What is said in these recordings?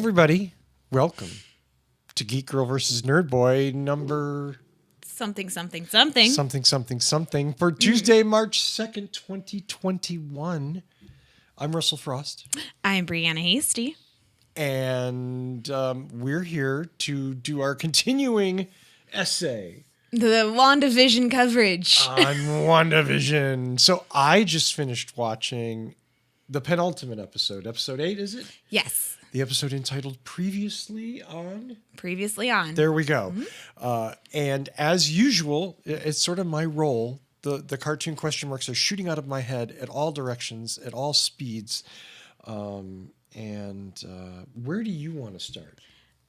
Everybody, welcome to Geek Girl versus Nerd Boy number something for Tuesday, March 2nd, 2021. I'm Russell Frost. I'm Brianna Hasty. And we're here to do our continuing essay. The WandaVision coverage. On WandaVision. So I just finished watching the penultimate episode. Episode 8, is it? Yes. The episode entitled Previously On. There we go. Mm-hmm. And as usual, it's sort of my role. The cartoon question marks are shooting out of my head at all directions, at all speeds. And where do you want to start?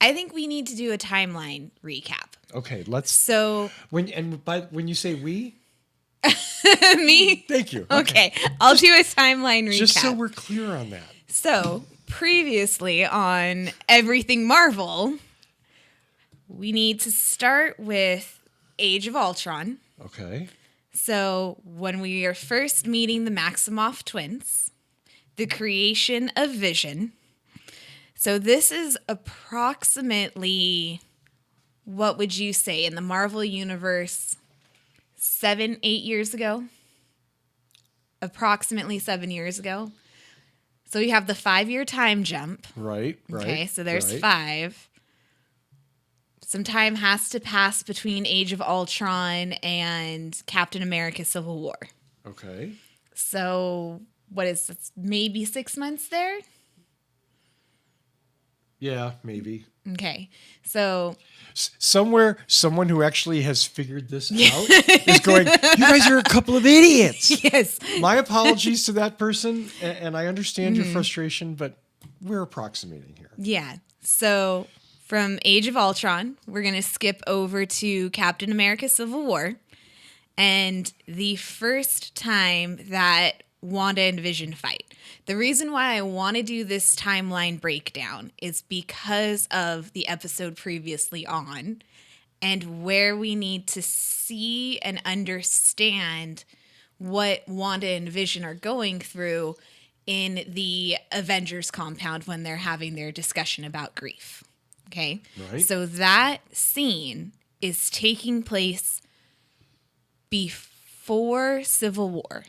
I think we need to do a timeline recap. Okay, let's. So when you say we, me? Thank you. Okay, I'll do a timeline recap. Just so we're clear on that. So previously on Everything Marvel, we need to start with Age of Ultron. Okay. So when we are first meeting the Maximoff twins, the creation of Vision. So this is approximately, what would you say, in the Marvel Universe, 7-8 years ago? Approximately 7 years ago. So you have the 5-year time jump. Right. Okay, so there's 5. Some time has to pass between Age of Ultron and Captain America Civil War. Okay. So what is this, maybe 6 months there? Yeah, maybe. Okay. So somewhere, someone who actually has figured this out is going, you guys are a couple of idiots. Yes. My apologies to that person, and I understand your frustration, but we're approximating here. Yeah. So from Age of Ultron, we're going to skip over to Captain America Civil War. And the first time that Wanda and Vision fight. The reason why I want to do this timeline breakdown is because of the episode previously on and where we need to see and understand what Wanda and Vision are going through in the Avengers compound when they're having their discussion about grief. Okay? Right. So that scene is taking place before Civil War.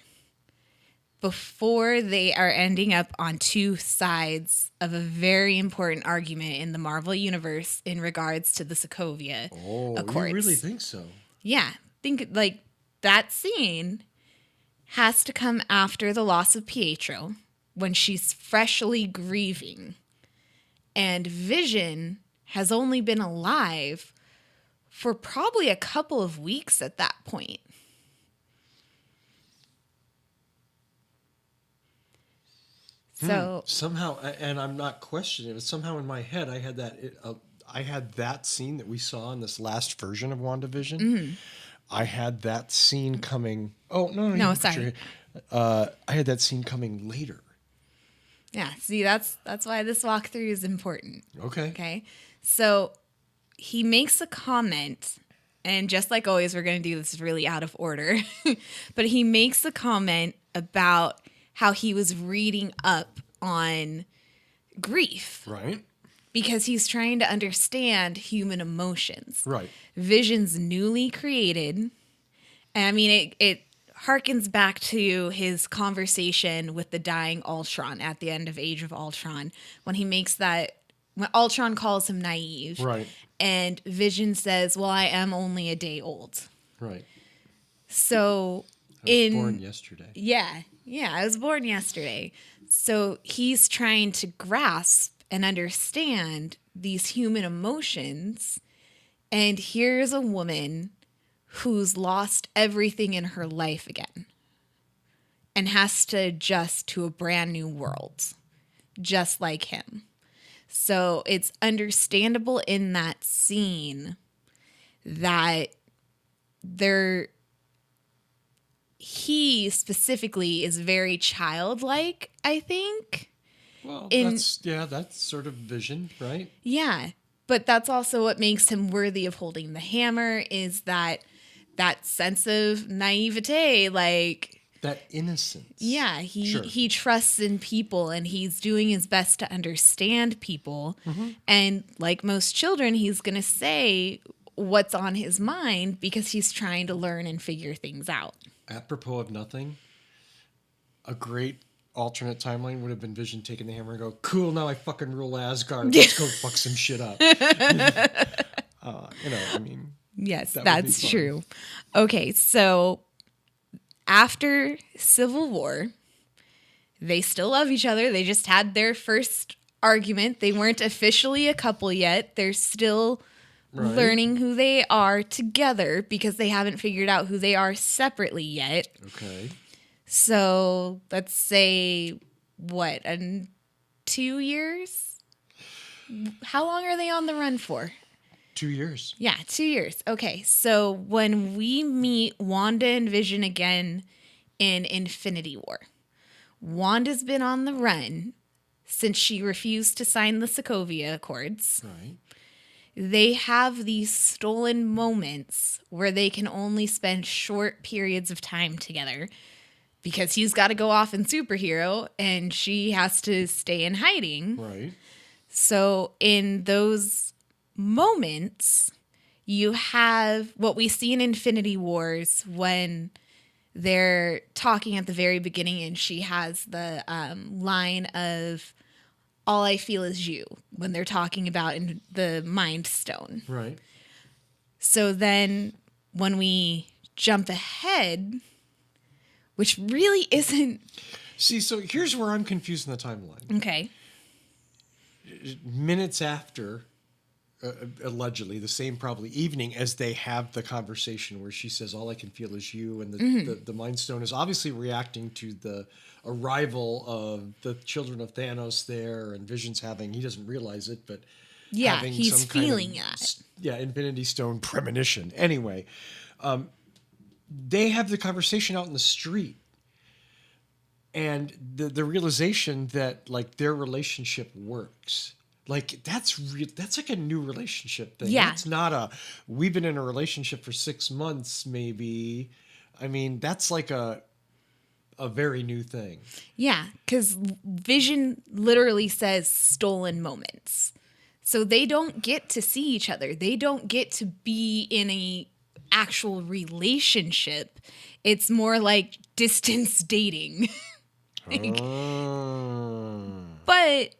Before they are ending up on two sides of a very important argument in the Marvel Universe in regards to the Sokovia Accords. You really think so? Yeah. Think like that scene has to come after the loss of Pietro when she's freshly grieving. And Vision has only been alive for probably a couple of weeks at that point. So somehow, and I'm not questioning it, but somehow in my head I had that scene that we saw in this last version of WandaVision. Mm-hmm. I had that scene coming. Oh no, sorry. I had that scene coming later. Yeah, see, that's why this walkthrough is important. Okay. So he makes a comment, and just like always, we're going to do this really out of order. But he makes a comment about how he was reading up on grief. Right. Because he's trying to understand human emotions. Right. Vision's newly created. And I mean, it harkens back to his conversation with the dying Ultron at the end of Age of Ultron. When Ultron calls him naive. Right. And Vision says, well, I am only a day old. Right. So I was born yesterday. Yeah, I was born yesterday. So he's trying to grasp and understand these human emotions. And here's a woman who's lost everything in her life again and has to adjust to a brand new world, just like him. So it's understandable in that scene that he specifically is very childlike, I think. Well, that's sort of Vision, right? Yeah, but that's also what makes him worthy of holding the hammer is that sense of naivete, like That innocence. Yeah, Sure. he trusts in people and he's doing his best to understand people. Mm-hmm. And like most children, he's going to say what's on his mind because he's trying to learn and figure things out. Apropos of nothing, a great alternate timeline would have been Vision taking the hammer and go, cool, now I fucking rule Asgard. Let's go fuck some shit up. I mean. Yes, That would be that's fun. true. Okay, so after Civil War, they still love each other. They just had their first argument. They weren't officially a couple yet. They're still Right. learning who they are together because they haven't figured out who they are separately yet. Okay. So let's say, what, 2 years? How long are they on the run for? 2 years. Yeah, 2 years. Okay, so when we meet Wanda and Vision again in Infinity War, Wanda's been on the run since she refused to sign the Sokovia Accords. Right. They have these stolen moments where they can only spend short periods of time together because he's got to go off and superhero and she has to stay in hiding. Right. So in those moments, you have what we see in Infinity Wars when they're talking at the very beginning and she has the line of all I feel is you when they're talking about in the Mind Stone. Right. So then when we jump ahead, which really isn't... See, so here's where I'm confused in the timeline. Okay. Minutes after, allegedly, the same probably evening as they have the conversation where she says, all I can feel is you. And the Mind Stone is obviously reacting to the arrival of the children of Thanos there, and Vision's having, he doesn't realize it, but Yeah, having he's some kind feeling of, that. Yeah, Infinity Stone premonition. Anyway, they have the conversation out in the street. And the realization that like their relationship works, like that's like a new relationship thing. Yeah. That's not we've been in a relationship for 6 months, maybe. I mean, that's like a very new thing. Yeah, because Vision literally says stolen moments. So they don't get to see each other. They don't get to be in a actual relationship. It's more like distance dating. But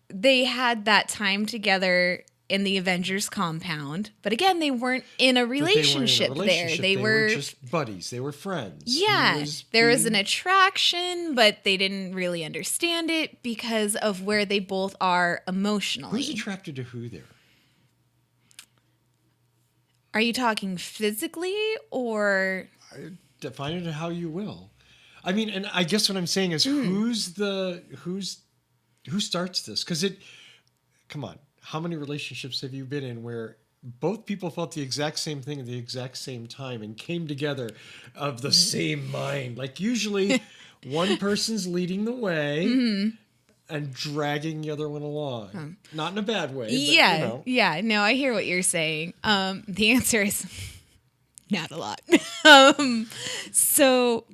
they had that time together in the Avengers compound. But again, they weren't in a relationship there. They were just buddies. They were friends. Yeah, there was an attraction, but they didn't really understand it because of where they both are emotionally. Who's attracted to who there? Are you talking physically or? Define it how you will. I mean, and I guess what I'm saying is who starts this? Because come on, how many relationships have you been in where both people felt the exact same thing at the exact same time and came together of the same mind? Like usually one person's leading the way and dragging the other one along. Not in a bad way. Yeah, but, you know. yeah. No, I hear what you're saying. The answer is not a lot. So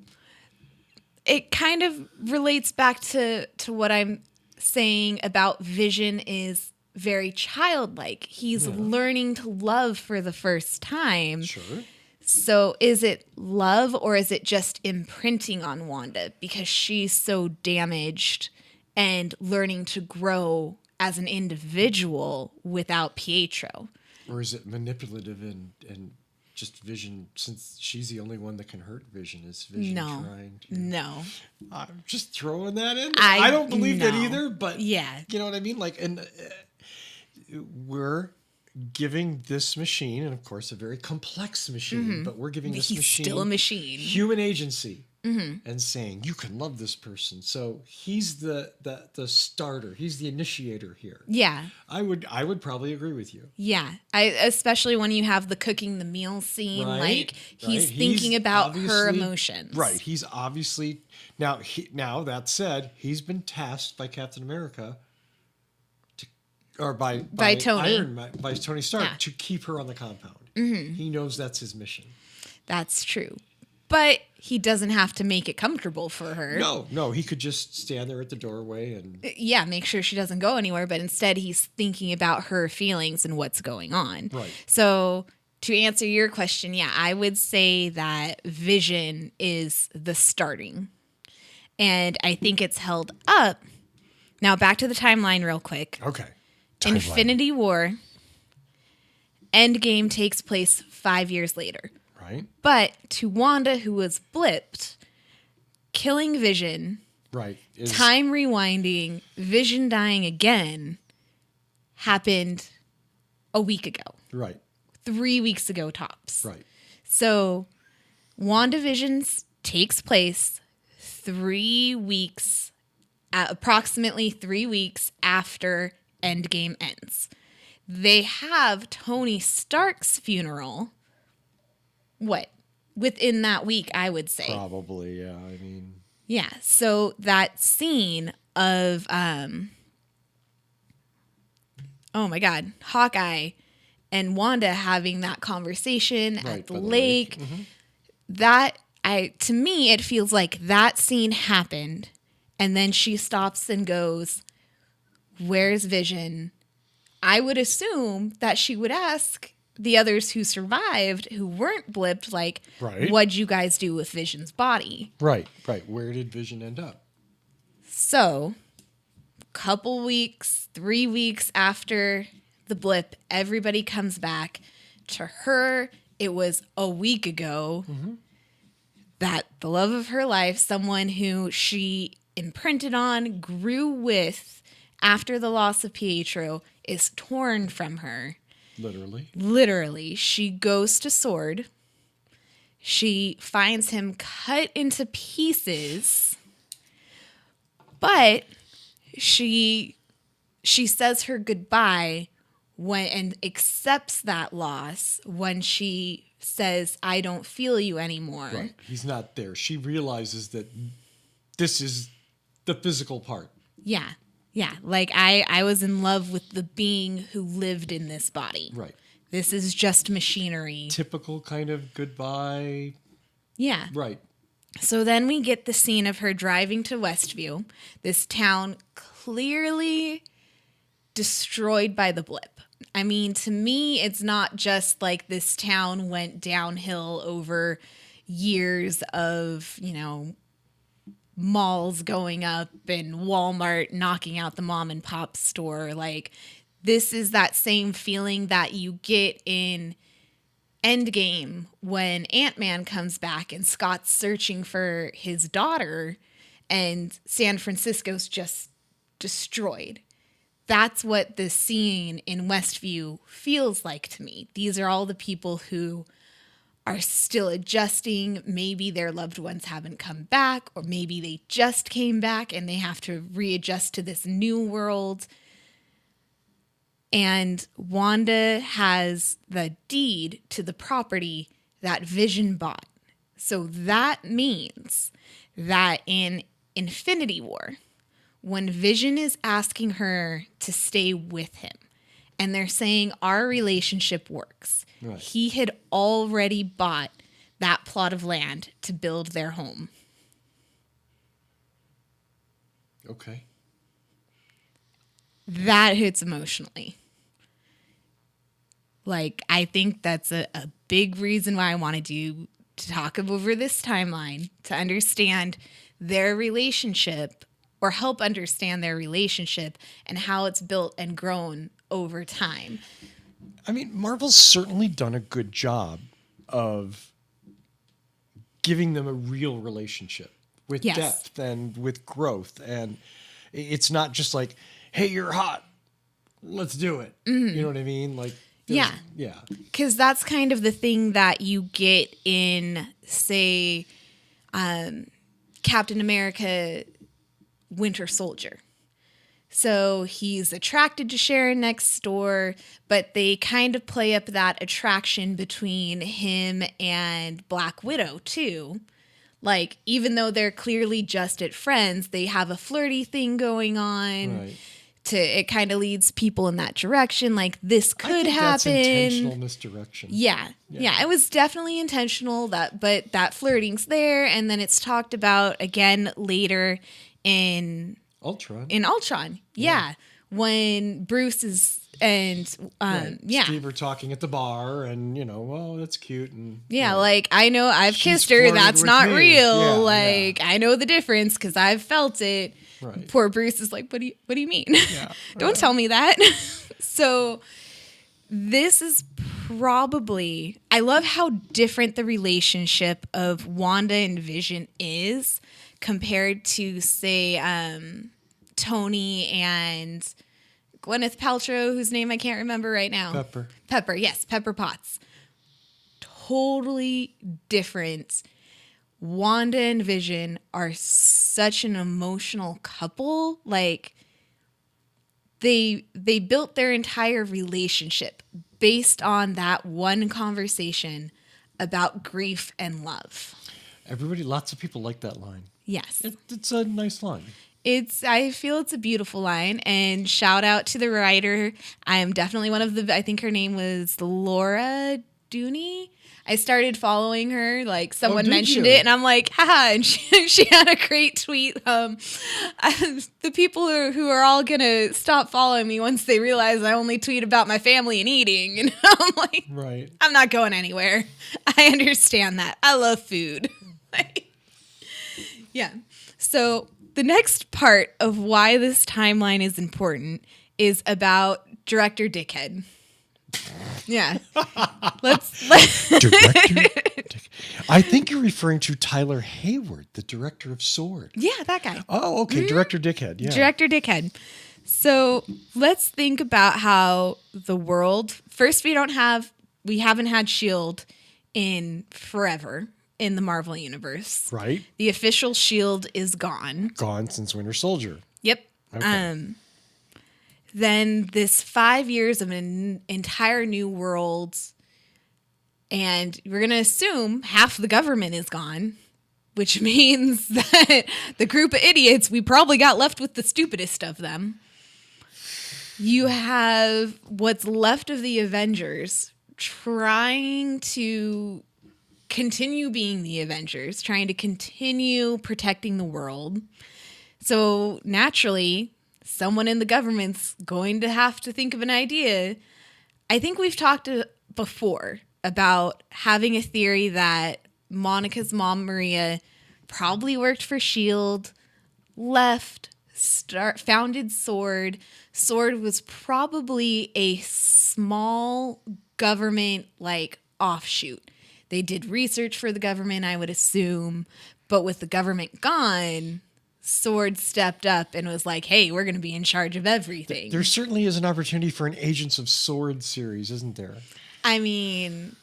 it kind of relates back to what I'm saying about Vision is very childlike. He's learning to love for the first time. Sure. So is it love or is it just imprinting on Wanda because she's so damaged and learning to grow as an individual without Pietro? Or is it manipulative and just Vision, since she's the only one that can hurt Vision, is Vision trying to... No. I'm just throwing that in. I don't believe that either, but yeah, you know what I mean? Like, and we're giving this machine, and of course a very complex machine, but we're giving this he's machine still a machine. human agency and saying, you can love this person. So he's the starter. He's the initiator here. Yeah. I would probably agree with you. Yeah. Especially when you have the cooking the meal scene, Right, like he's right. thinking about her obviously- emotions. Right. He's obviously now that said, he's been tasked by Captain America by Tony. Iron Man, by Tony Stark Yeah. to keep her on the compound. He knows that's his mission. That's true. But he doesn't have to make it comfortable for her. No, he could just stand there at the doorway and Yeah, make sure she doesn't go anywhere, but instead he's thinking about her feelings and what's going on. Right. So to answer your question, yeah, I would say that Vision is the starting. And I think it's held up. Now back to the timeline real quick. Okay. Infinity War. Endgame takes place 5 years later. Right. But to Wanda, who was blipped, killing Vision, Right. time rewinding, Vision dying again, happened a week ago. Right. 3 weeks ago tops. Right. So WandaVisions takes place 3 weeks, approximately 3 weeks after Endgame ends. They have Tony Stark's funeral. Within that week, I would say. Probably, yeah. I mean, Yeah. So that scene of, oh my God, Hawkeye and Wanda having that conversation at the lake. Mm-hmm. That to me, it feels like that scene happened, and then she stops and goes, "Where's Vision?" I would assume that she would ask the others who survived, who weren't blipped, like, Right. what'd you guys do with Vision's body? Right. Where did Vision end up? So, couple weeks, 3 weeks after the blip, everybody comes back. To her, it was a week ago that the love of her life, someone who she imprinted on, grew with after the loss of Pietro, is torn from her. Literally. She goes to Sword. She finds him cut into pieces. But she says her goodbye and accepts that loss when she says, "I don't feel you anymore." Right. He's not there. She realizes that this is the physical part. Yeah. Yeah. Like I was in love with the being who lived in this body. Right. This is just machinery. Typical kind of goodbye. Yeah. Right. So then we get the scene of her driving to Westview, this town clearly destroyed by the blip. I mean, to me, it's not just like this town went downhill over years of, malls going up and Walmart knocking out the mom and pop store. Like, this is that same feeling that you get in Endgame when Ant-Man comes back and Scott's searching for his daughter and San Francisco's just destroyed. That's what the scene in Westview feels like to me. These are all the people who are still adjusting. Maybe their loved ones haven't come back, or maybe they just came back and they have to readjust to this new world. And Wanda has the deed to the property that Vision bought. So that means that in Infinity War, when Vision is asking her to stay with him, and they're saying our relationship works, right, he had already bought that plot of land to build their home. Okay. That hits emotionally. Like, I think that's a big reason why I wanted to talk over this timeline, to understand their relationship, or help understand their relationship and how it's built and grown over time. I mean, Marvel's certainly done a good job of giving them a real relationship with depth and with growth. And it's not just like, hey, you're hot, let's do it. Mm-hmm. You know what I mean? Like, yeah. Because that's kind of the thing that you get in, say, Captain America Winter Soldier. So he's attracted to Sharon next door, but they kind of play up that attraction between him and Black Widow too. Like, even though they're clearly just at friends, they have a flirty thing going on. Right. it kind of leads people in that direction. Like this I could think happen. that's intentional misdirection. Yeah, it was definitely intentional. But that flirting's there, and then it's talked about again later in Ultron. Yeah, when Bruce is and Steve are talking at the bar, and well, that's cute, and like I know I've She's kissed her. flirted That's with not me. real. Yeah, I know the difference because I've felt it. Right. Poor Bruce is like, what do you mean? Yeah, Don't tell me that. So this is probably, I love how different the relationship of Wanda and Vision is compared to, say, Tony and Gwyneth Paltrow, whose name I can't remember right now. Pepper, yes, Pepper Potts. Totally different. Wanda and Vision are such an emotional couple. Like they built their entire relationship based on that one conversation about grief and love. Lots of people like that line. Yes. It's a nice line. I feel it's a beautiful line, and shout out to the writer. I am definitely I think her name was Laura Dooney. I started following her, like someone mentioned it, and I'm like, haha, and she had a great tweet. The people who are all gonna stop following me once they realize I only tweet about my family and eating, and I'm like, right, I'm not going anywhere. I understand that. I love food. Yeah. So the next part of why this timeline is important is about Director Dickhead. Yeah. Let's Director Dick. I think you're referring to Tyler Hayward, the director of Sword. Yeah, that guy. Oh, okay. Mm-hmm. Director Dickhead. Yeah. Director Dickhead. So let's think about how the world. First, we haven't had S.H.I.E.L.D. in forever in the Marvel Universe. Right. The official S.H.I.E.L.D. is gone. Gone since Winter Soldier. Yep. Okay. Then this 5 years of an entire new world, and we're going to assume half the government is gone, which means that the group of idiots, we probably got left with the stupidest of them. You have what's left of the Avengers trying to continue being the Avengers, trying to continue protecting the world. So naturally, someone in the government's going to have to think of an idea. I think we've talked before about having a theory that Monica's mom, Maria, probably worked for S.H.I.E.L.D., left, founded Sword. Sword was probably a small government, offshoot. They did research for the government, I would assume. But with the government gone, Sword stepped up and was like, hey, we're going to be in charge of everything. There certainly is an opportunity for an Agents of Sword series, isn't there? I mean,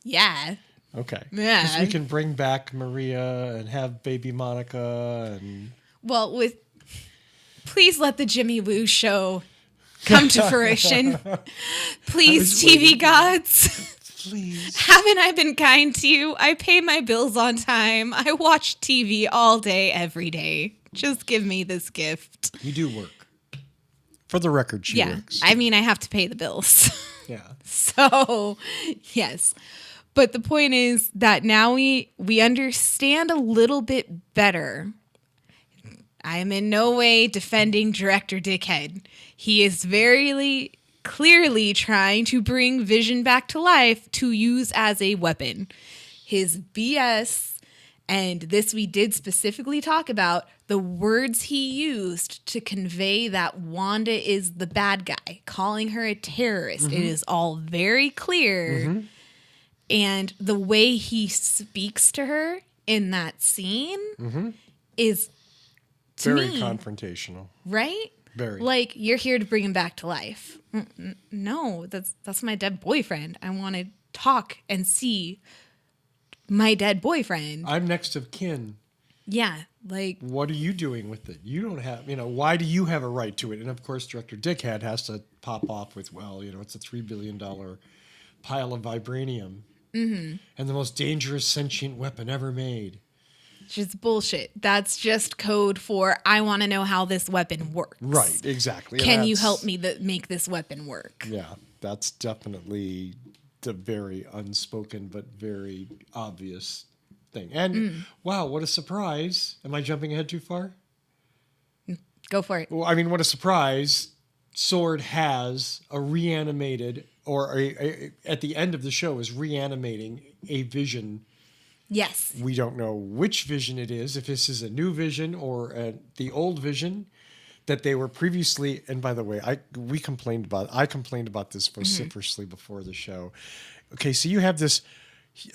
yeah. Okay. Yeah. Because we can bring back Maria and have baby Monica and... Well, please let the Jimmy Woo show come to fruition. Please, TV gods. Please. Haven't I been kind to you? I pay my bills on time. I watch TV all day, every day. Just give me this gift. You do work. For the record, she works. I mean, I have to pay the bills. Yeah. So, yes. But the point is that now we understand a little bit better. I am in no way defending Director Dickhead. He is very clearly trying to bring Vision back to life to use as a weapon. His BS, and this we did specifically talk about, the words he used to convey that Wanda is the bad guy, calling her a terrorist. Mm-hmm. It is all very clear. Mm-hmm. And the way he speaks to her in that scene is, to very me, confrontational. Right? Very. Like, you're here to bring him back to life. No, that's my dead boyfriend. I want to talk and see my dead boyfriend. I'm next of kin. Yeah, what are you doing with it? You don't have, why do you have a right to it? And of course, Director Dickhead has to pop off with, it's a $3 billion pile of vibranium. Mm-hmm. And the most dangerous sentient weapon ever made. Just bullshit. That's just code for I want to know how this weapon works. Right, exactly. Can you help me make this weapon work? Yeah, that's definitely the very unspoken but very obvious thing. And wow, what a surprise. Am I jumping ahead too far? Go for it. Well, I mean, what a surprise. Sword has a reanimated, or at the end of the show is reanimating a Vision. Yes. We don't know which Vision it is, if this is a new Vision or the old Vision that they were previously. And by the way, I complained about this vociferously before the show. Okay, so you have this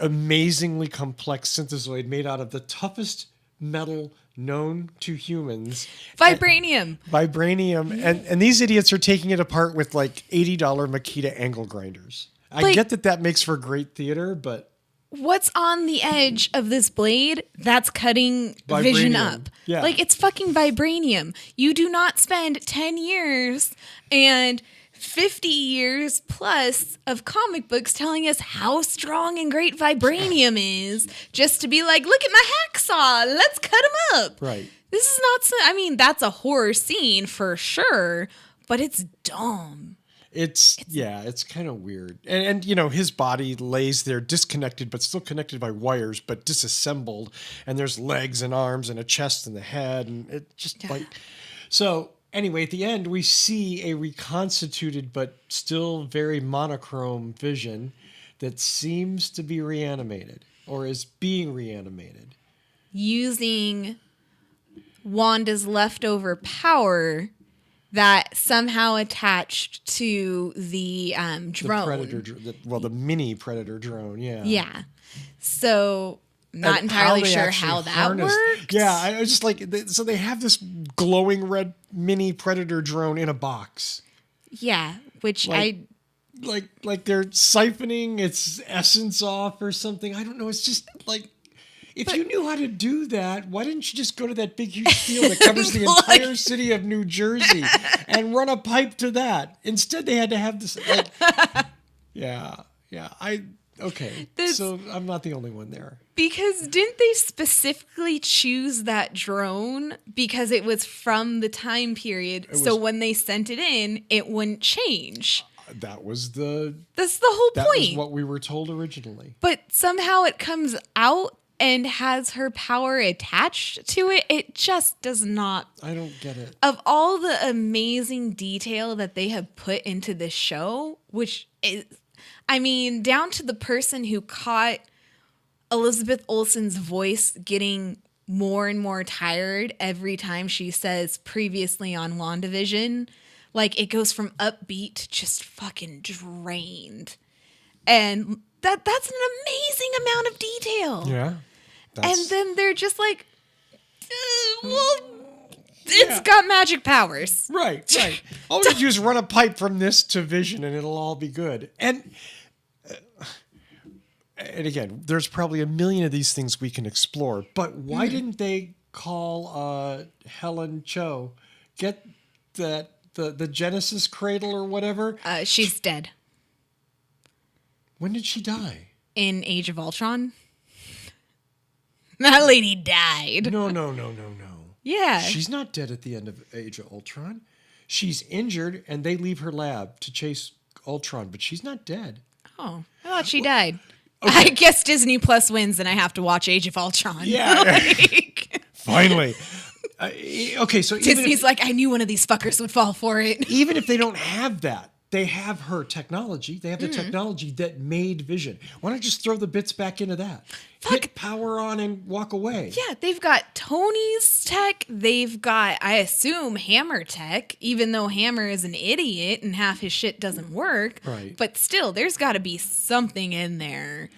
amazingly complex synthezoid made out of the toughest metal known to humans. Vibranium. And these idiots are taking it apart with like $80 Makita angle grinders. I get that makes for great theater, but what's on the edge of this blade that's cutting Vibranium. Vision up? Yeah. Like, it's fucking vibranium. You do not spend 10 years and 50 years plus of comic books telling us how strong and great vibranium is just to be like, look at my hacksaw, let's cut him up. Right. This is not so, I mean, that's a horror scene for sure, but it's dumb. It's kind of weird. And you know, his body lays there disconnected, but still connected by wires, but disassembled. And there's legs and arms and a chest and the head. And it just so anyway, at the end, we see a reconstituted, but still very monochrome Vision that seems to be reanimated or is being reanimated. Using Wanda's leftover power that somehow attached to the drone. The mini Predator drone, yeah. Yeah. So, not entirely sure how that works. Yeah, I was just like, so they have this glowing red mini Predator drone in a box. Yeah, which like they're siphoning its essence off or something. I don't know. It's just like, if you knew how to do that, why didn't you just go to that big, huge field that covers the entire city of New Jersey and run a pipe to that? Instead, they had to have this. Like, okay. So I'm not the only one there. Because didn't they specifically choose that drone because it was from the time period? So when they sent it in, it wouldn't change. That's the whole point. That was what we were told originally. But somehow it comes out and has her power attached to it. It just does not. I don't get it. Of all the amazing detail that they have put into this show, which is, I mean, down to the person who caught Elizabeth Olsen's voice getting more and more tired every time she says previously on WandaVision. Like, it goes from upbeat to just fucking drained. And that's an amazing amount of detail. Yeah. And then they're just like, it's got magic powers. Right. All we do is run a pipe from this to Vision and it'll all be good. And again, there's probably a million of these things we can explore, but why didn't they call Helen Cho, get the Genesis cradle or whatever? She's dead. When did she die? In Age of Ultron. That lady died. No. Yeah. She's not dead at the end of Age of Ultron. She's injured and they leave her lab to chase Ultron, but she's not dead. Oh, I thought she died. Okay. I guess Disney Plus wins and I have to watch Age of Ultron. Yeah. Finally. Okay, so Disney's like, I knew one of these fuckers would fall for it. Even if they don't have that, they have her technology. They have the technology that made Vision. Why don't you just throw the bits back into that? Hit power on and walk away. Yeah, they've got Tony's tech. They've got, I assume, Hammer tech, even though Hammer is an idiot and half his shit doesn't work. Right. But still, there's got to be something in there.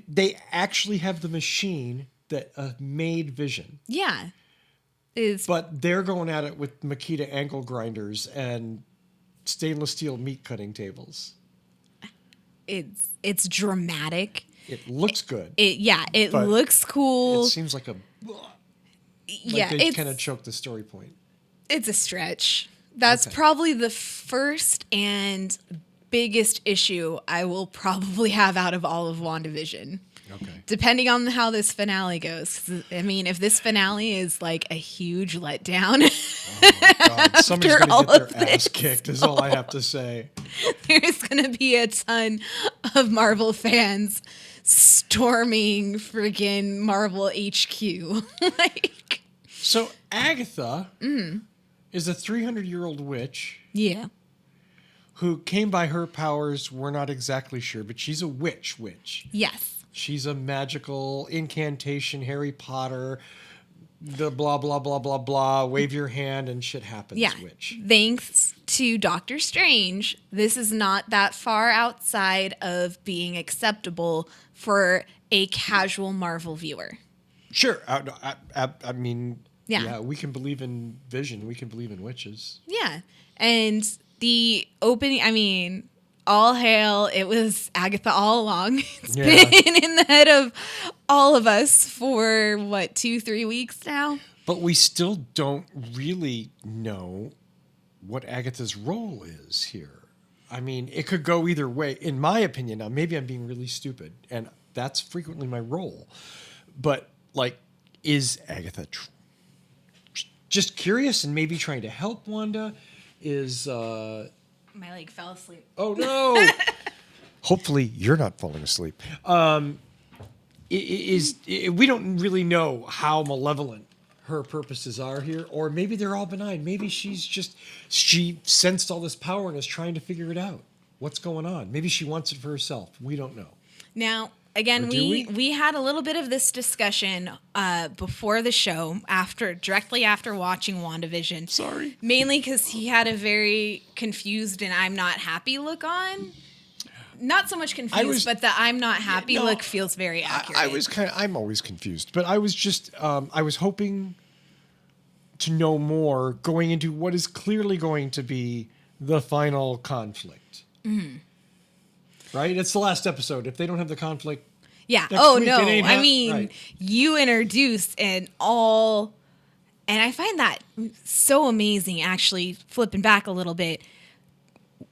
They actually have the machine that made Vision. Yeah. But they're going at it with Makita angle grinders and stainless steel meat cutting tables. It's dramatic. It looks good. It looks cool. It seems like they kind of choked the story point. It's a stretch. That's probably the first and biggest issue I will probably have out of all of WandaVision. Okay. Depending on how this finale goes. 'Cause, I mean, if this finale is like a huge letdown, God, somebody's After going all to get of their ass this. kicked is all I have to say. there's going to be a ton of Marvel fans storming friggin' Marvel HQ. like, So Agatha is a 300-year-old witch yeah. who came by her powers. We're not exactly sure, but she's a witch. Yes. She's a magical incantation, Harry Potter, the blah, blah, blah, blah, blah, wave your hand and shit happens, Yeah. witch. Thanks to Doctor Strange, this is not that far outside of being acceptable for a casual Marvel viewer. Sure. I mean, Yeah. we can believe in vision. We can believe in witches. Yeah. And the opening, I mean, all hail, it was Agatha all along. It's Yeah. been in the head of all of us for, 2-3 weeks now? But we still don't really know what Agatha's role is here. I mean, it could go either way, in my opinion. Now, maybe I'm being really stupid, and that's frequently my role. But, like, is Agatha just curious and maybe trying to help Wanda? My leg fell asleep. Oh, no! Hopefully you're not falling asleep. We don't really know how malevolent her purposes are here, or maybe they're all benign. Maybe she sensed all this power and is trying to figure it out. What's going on? Maybe she wants it for herself. We don't know. Now, again, Or do we had a little bit of this discussion before the show, directly after watching WandaVision. Sorry. Mainly because he had a very confused and I'm not happy look on. Not so much confused, but the I'm not happy look feels very accurate. I'm always confused, but I was just, I was hoping to know more going into what is clearly going to be the final conflict. Mm-hmm. Right? It's the last episode. If they don't have the conflict. Yeah. Oh, no. I mean, right. You introduced and I find that so amazing, actually, flipping back a little bit.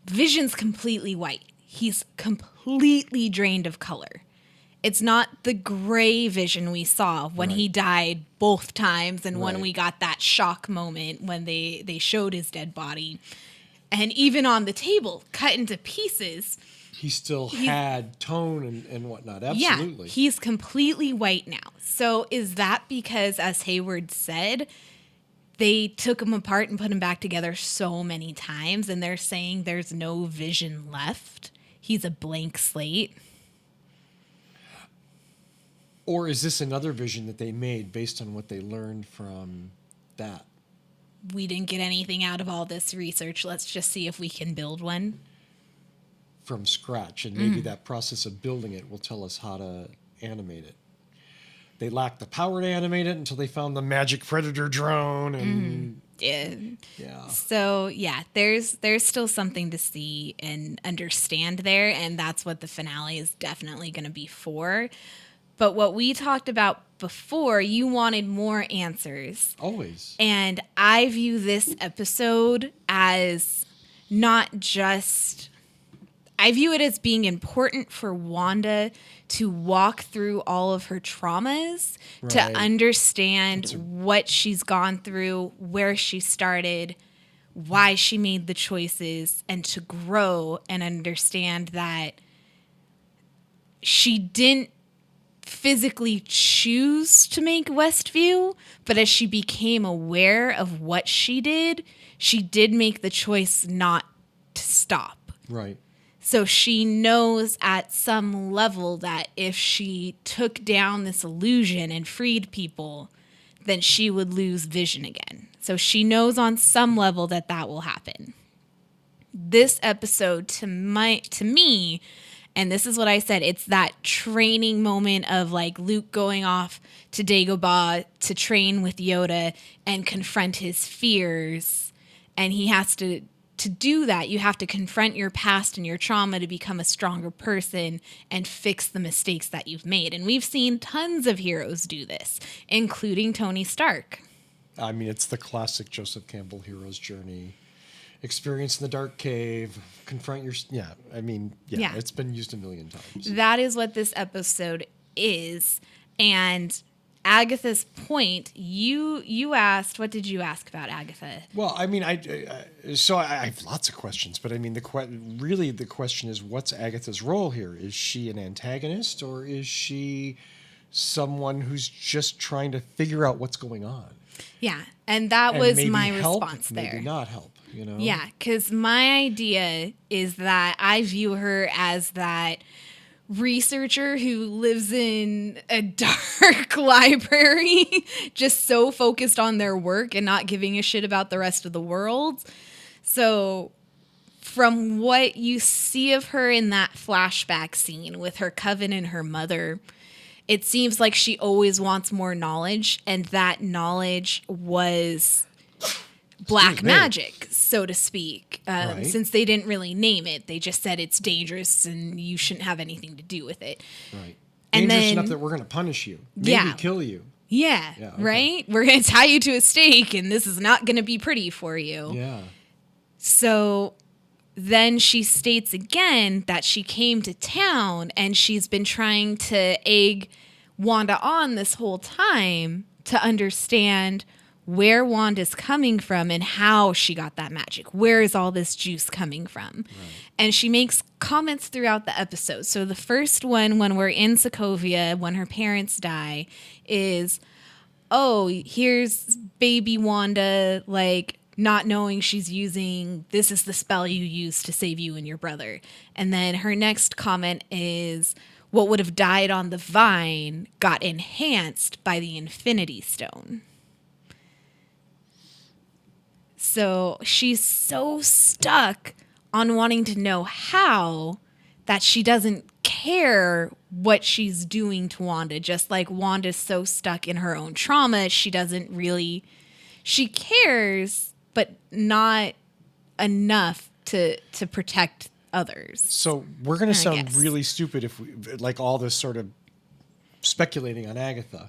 Vision's completely white. He's completely drained of color. It's not the gray Vision we saw when he died both times and when we got that shock moment when they showed his dead body. And even on the table, cut into pieces. He still had tone and whatnot. Absolutely. Yeah, he's completely white now. So is that because, as Hayward said, they took him apart and put him back together so many times and they're saying there's no Vision left? He's a blank slate? Or is this another Vision that they made based on what they learned from that? We didn't get anything out of all this research. Let's just see if we can build one. From scratch, and maybe that process of building it will tell us how to animate it. They lacked the power to animate it until they found the magic predator drone, and yeah. So yeah, there's still something to see and understand there, and that's what the finale is definitely going to be for. But what we talked about before, you wanted more answers. Always. And I view this episode as not just... I view it as being important for Wanda to walk through all of her traumas, to understand what she's gone through, where she started, why she made the choices, and to grow and understand that she didn't physically choose to make Westview, but as she became aware of what she did make the choice not to stop. Right. So she knows at some level that if she took down this illusion and freed people, then she would lose Vision again. So she knows on some level that will happen. This episode, to me, and this is what I said, it's that training moment of like Luke going off to Dagobah to train with Yoda and confront his fears. And he has to do that, you have to confront your past and your trauma to become a stronger person and fix the mistakes that you've made. And we've seen tons of heroes do this, including Tony Stark. I mean, it's the classic Joseph Campbell hero's journey. Experience in the dark cave, confront your... Yeah, I mean, it's been used a million times. That is what this episode is. And Agatha's point, you asked, what did you ask about Agatha? Well, I mean, I have lots of questions, but I mean, really the question is, what's Agatha's role here? Is she an antagonist, or is she someone who's just trying to figure out what's going on? Yeah, and that And was maybe my help, response there. Maybe not help, you know? Yeah, because my idea is that I view her as that researcher who lives in a dark library, just so focused on their work and not giving a shit about the rest of the world. So from what you see of her in that flashback scene with her coven and her mother, it seems like she always wants more knowledge, and that knowledge was black magic, so to speak, Right. since they didn't really name it. They just said it's dangerous and you shouldn't have anything to do with it. Right. And Dangerous then- enough that we're going to punish you. Maybe Yeah. kill you. Yeah, Yeah, okay. right? We're going to tie you to a stake, and this is not going to be pretty for you. Yeah. So then she states again that she came to town and she's been trying to egg Wanda on this whole time to understand where Wanda's coming from and how she got that magic. Where is all this juice coming from? Right. And she makes comments throughout the episode. So the first one, when we're in Sokovia, when her parents die, is, oh, here's baby Wanda, like, not knowing she's using, this is the spell you use to save you and your brother. And then her next comment is, what would have died on the vine got enhanced by the Infinity Stone. So she's so stuck on wanting to know how that she doesn't care what she's doing to Wanda. Just like Wanda's so stuck in her own trauma, she cares, but not enough to protect others. So we're going to sound guess. really stupid if we, like all this sort of speculating on Agatha,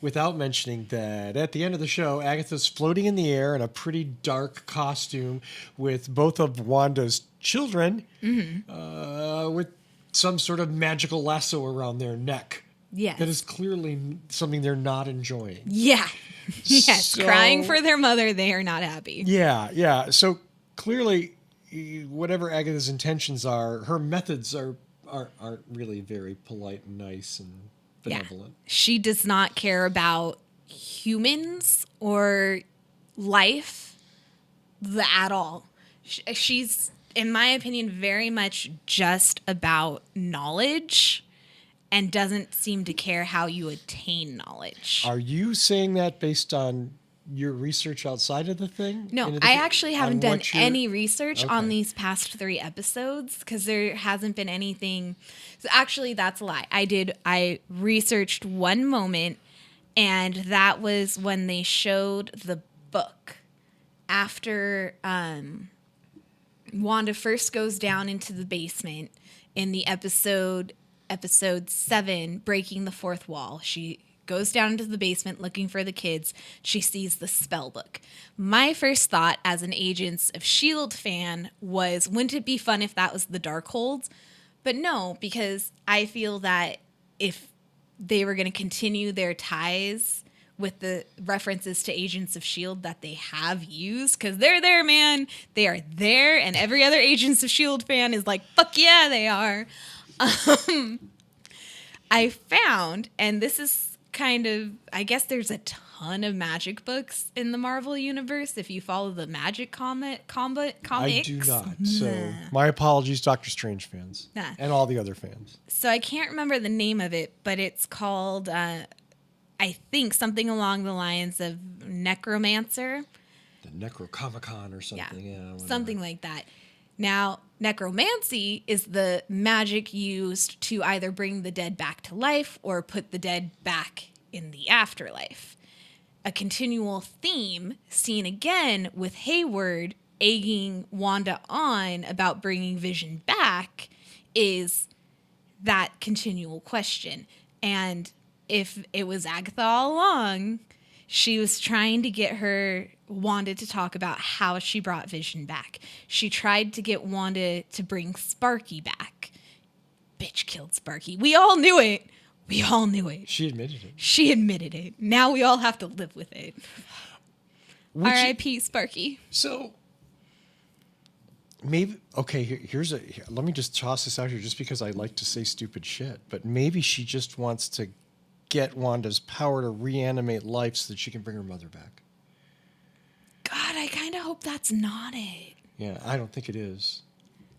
without mentioning that at the end of the show, Agatha's floating in the air in a pretty dark costume with both of Wanda's children with some sort of magical lasso around their neck. Yes. That is clearly something they're not enjoying. Yeah. Yes. So- Crying for their mother, they are not happy. Yeah. So clearly, whatever Agatha's intentions are, her methods aren't really very polite and nice and benevolent. Yeah. She does not care about humans or life at all. She's, in my opinion, very much just about knowledge and doesn't seem to care how you attain knowledge. Are you saying that based on your research outside of the thing? No, I actually haven't done any research on Okay. these past 3 episodes because there hasn't been anything. So actually, that's a lie. I researched one moment, and that was when they showed the book after Wanda first goes down into the basement in the episode 7, Breaking the Fourth Wall. She goes down into the basement looking for the kids. She sees the spell book. My first thought as an Agents of S.H.I.E.L.D. fan was, wouldn't it be fun if that was the Darkhold? But no, because I feel that if they were going to continue their ties with the references to Agents of S.H.I.E.L.D. that they have used, because they're there, man. They are there, and every other Agents of S.H.I.E.L.D. fan is like, fuck yeah, they are. I found, and this is kind of, I guess there's a ton of magic books in the Marvel universe if you follow the magic comics. I do not. So my apologies, Doctor Strange fans. Nah. And all the other fans. So I can't remember the name of it, but it's called, I think, something along the lines of Necromancer. The Necrocomic-Con or something. Yeah, whatever. Something like that. Now, necromancy is the magic used to either bring the dead back to life or put the dead back in the afterlife. A continual theme seen again with Hayward egging Wanda on about bringing Vision back is that continual question. And if it was Agatha all along, she was trying to get Wanda to talk about how she brought Vision back. She tried to get Wanda to bring Sparky back. Bitch killed Sparky. We all knew it. We all knew it. She admitted it. She admitted it. Now we all have to live with it. Which- R.I.P. Sparky. So maybe let me just toss this out here just because I like to say stupid shit, but maybe she just wants to get Wanda's power to reanimate life so that she can bring her mother back. God, I kind of hope that's not it. Yeah, I don't think it is.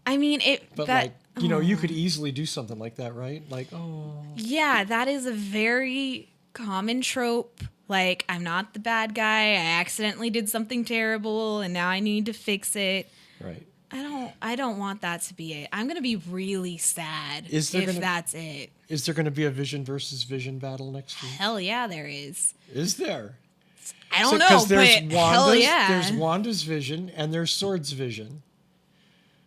I mean, you could easily do something like that, right? Like, oh. Yeah, that is a very common trope. Like, I'm not the bad guy. I accidentally did something terrible, and now I need to fix it. Right. I don't want that to be it. I'm going to be really sad if that's it. Is there going to be a Vision versus Vision battle next week? Hell yeah, there is. Is there? I don't know, but hell yeah. There's Wanda's Vision and there's Sword's Vision.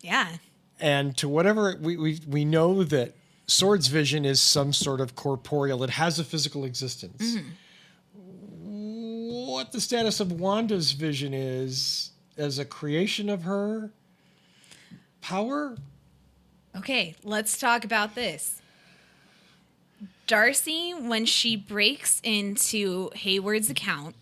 Yeah. And to whatever we know that Sword's Vision is some sort of corporeal. It has a physical existence. Mm-hmm. What the status of Wanda's Vision is as a creation of her power? Okay, let's talk about this. Darcy, when she breaks into Hayward's account,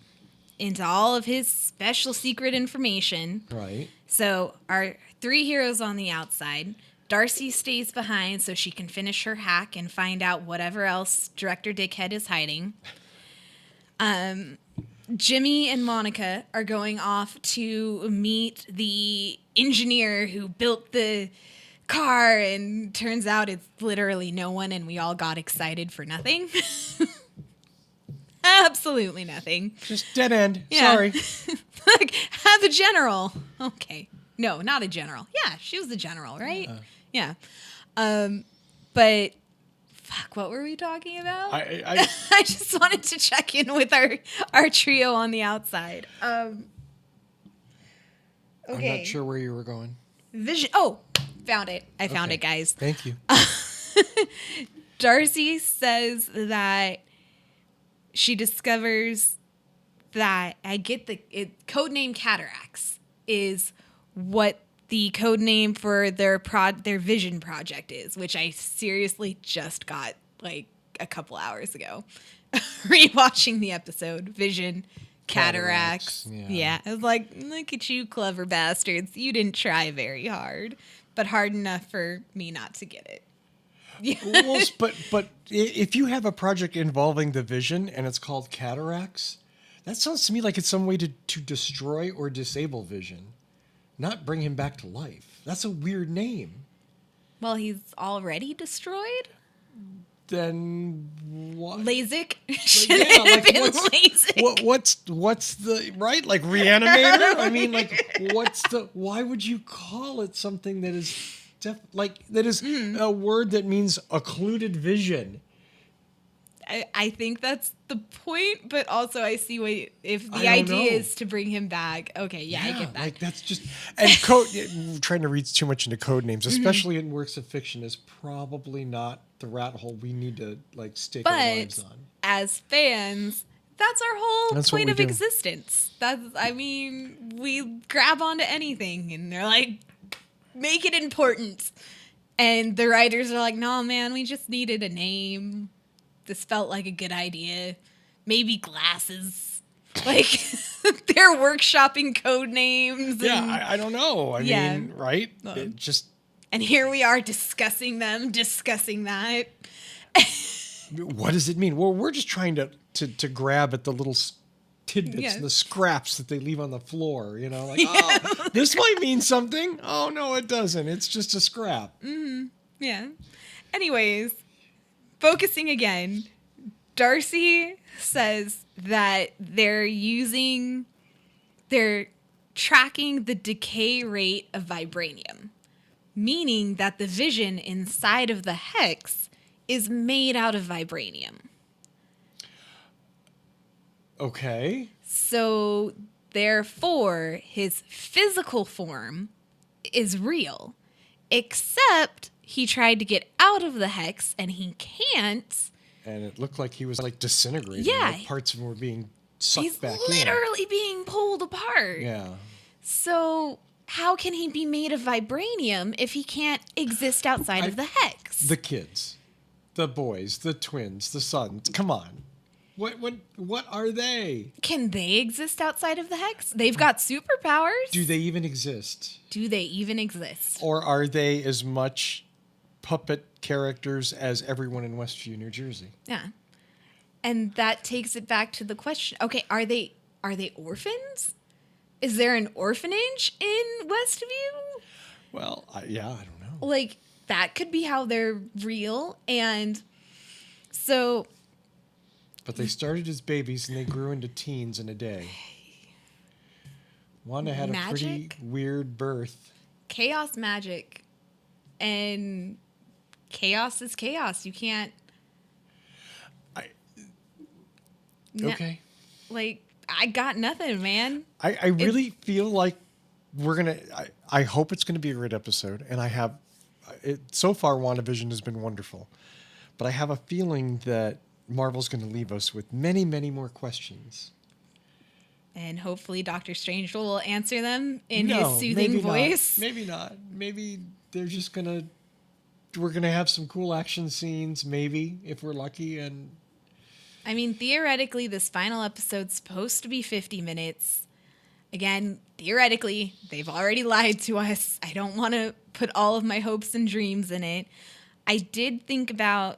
into all of his special secret information. Right. So our 3 heroes on the outside. Darcy stays behind so she can finish her hack and find out whatever else Director Dickhead is hiding. Jimmy and Monica are going off to meet the engineer who built the car, and turns out it's literally no one, and we all got excited for nothing. Absolutely nothing. Just dead end. Yeah. Sorry. Like, the general. Okay. No, not a general. Yeah, she was the general, right? Yeah. But fuck, what were we talking about? I I just wanted to check in with our trio on the outside. Okay. I'm not sure where you were going. Vision. Oh, found it. I found it, guys. Thank you. Darcy says that she discovers that codename Cataracts is what the code name for their Vision project is, which I seriously just got like a couple hours ago. Rewatching the episode, Vision, Cataracts. Yeah. I was like, look at you, clever bastards. You didn't try very hard, but hard enough for me not to get it. Yeah. Well, but if you have a project involving the Vision and it's called Cataracts, that sounds to me like it's some way to destroy or disable Vision, not bring him back to life. That's a weird name. Well, he's already destroyed? Then what? LASIK? Should have been LASIK. What's the right? Like Reanimator? I mean, like why would you call it something that is a word that means occluded vision? I think that's the point, but also I see if the idea is to bring him back. Okay, yeah, I get that. Like that's just trying to read too much into code names, especially in works of fiction, is probably not the rat hole we need to stake our lives on. As fans, that's our whole point of existence. We grab onto anything, and they're like, make it important. And the writers are like, no, man, we just needed a name. This felt like a good idea. Maybe glasses. Like, they're workshopping code names. Yeah, I don't know. I mean, right? It just... And here we are discussing that. What does it mean? Well, we're just trying to grab at the little tidbits and the scraps that they leave on the floor. This might mean something. Oh, no, it doesn't. It's just a scrap. Mm-hmm. Yeah. Anyways... Focusing again, Darcy says that they're tracking the decay rate of vibranium, meaning that the Vision inside of the Hex is made out of vibranium. Okay. So, therefore, his physical form is real, except... he tried to get out of the Hex, and he can't. And it looked like he was, disintegrating. Yeah. Like parts of him were being sucked back in. He's literally being pulled apart. Yeah. So how can he be made of vibranium if he can't exist outside of the Hex? The kids. The boys, the twins, the sons. Come on. What are they? Can they exist outside of the Hex? They've got superpowers. Do they even exist? Do they even exist? Or are they as much puppet characters as everyone in Westview, New Jersey? Yeah. And that takes it back to the question. Okay, are they orphans? Is there an orphanage in Westview? Well, yeah, I don't know. Like, that could be how they're real. And so... But they started as babies and they grew into teens in a day. Wanda had a pretty Magic? weird birth. Chaos magic. And chaos is chaos. You can't... Okay. Like, I got nothing, man. I really feel like we're going to... I hope it's going to be a great episode. And I have... so far, WandaVision has been wonderful. But I have a feeling that Marvel's going to leave us with many, many more questions. And hopefully Doctor Strange will answer them in No, his soothing maybe voice. Not. Maybe not. Maybe they're just going to... We're going to have some cool action scenes, maybe, if we're lucky. And I mean, theoretically, this final episode's supposed to be 50 minutes. Again, theoretically, they've already lied to us. I don't want to put all of my hopes and dreams in it. I did think about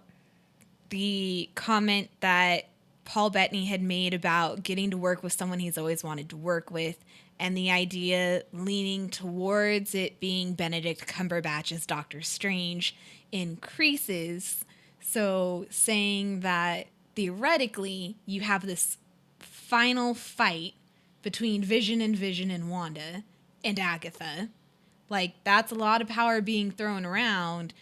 the comment that Paul Bettany had made about getting to work with someone he's always wanted to work with, and the idea leaning towards it being Benedict Cumberbatch as Doctor Strange increases. So saying that theoretically you have this final fight between Vision and Wanda and Agatha. Like, that's a lot of power being thrown around.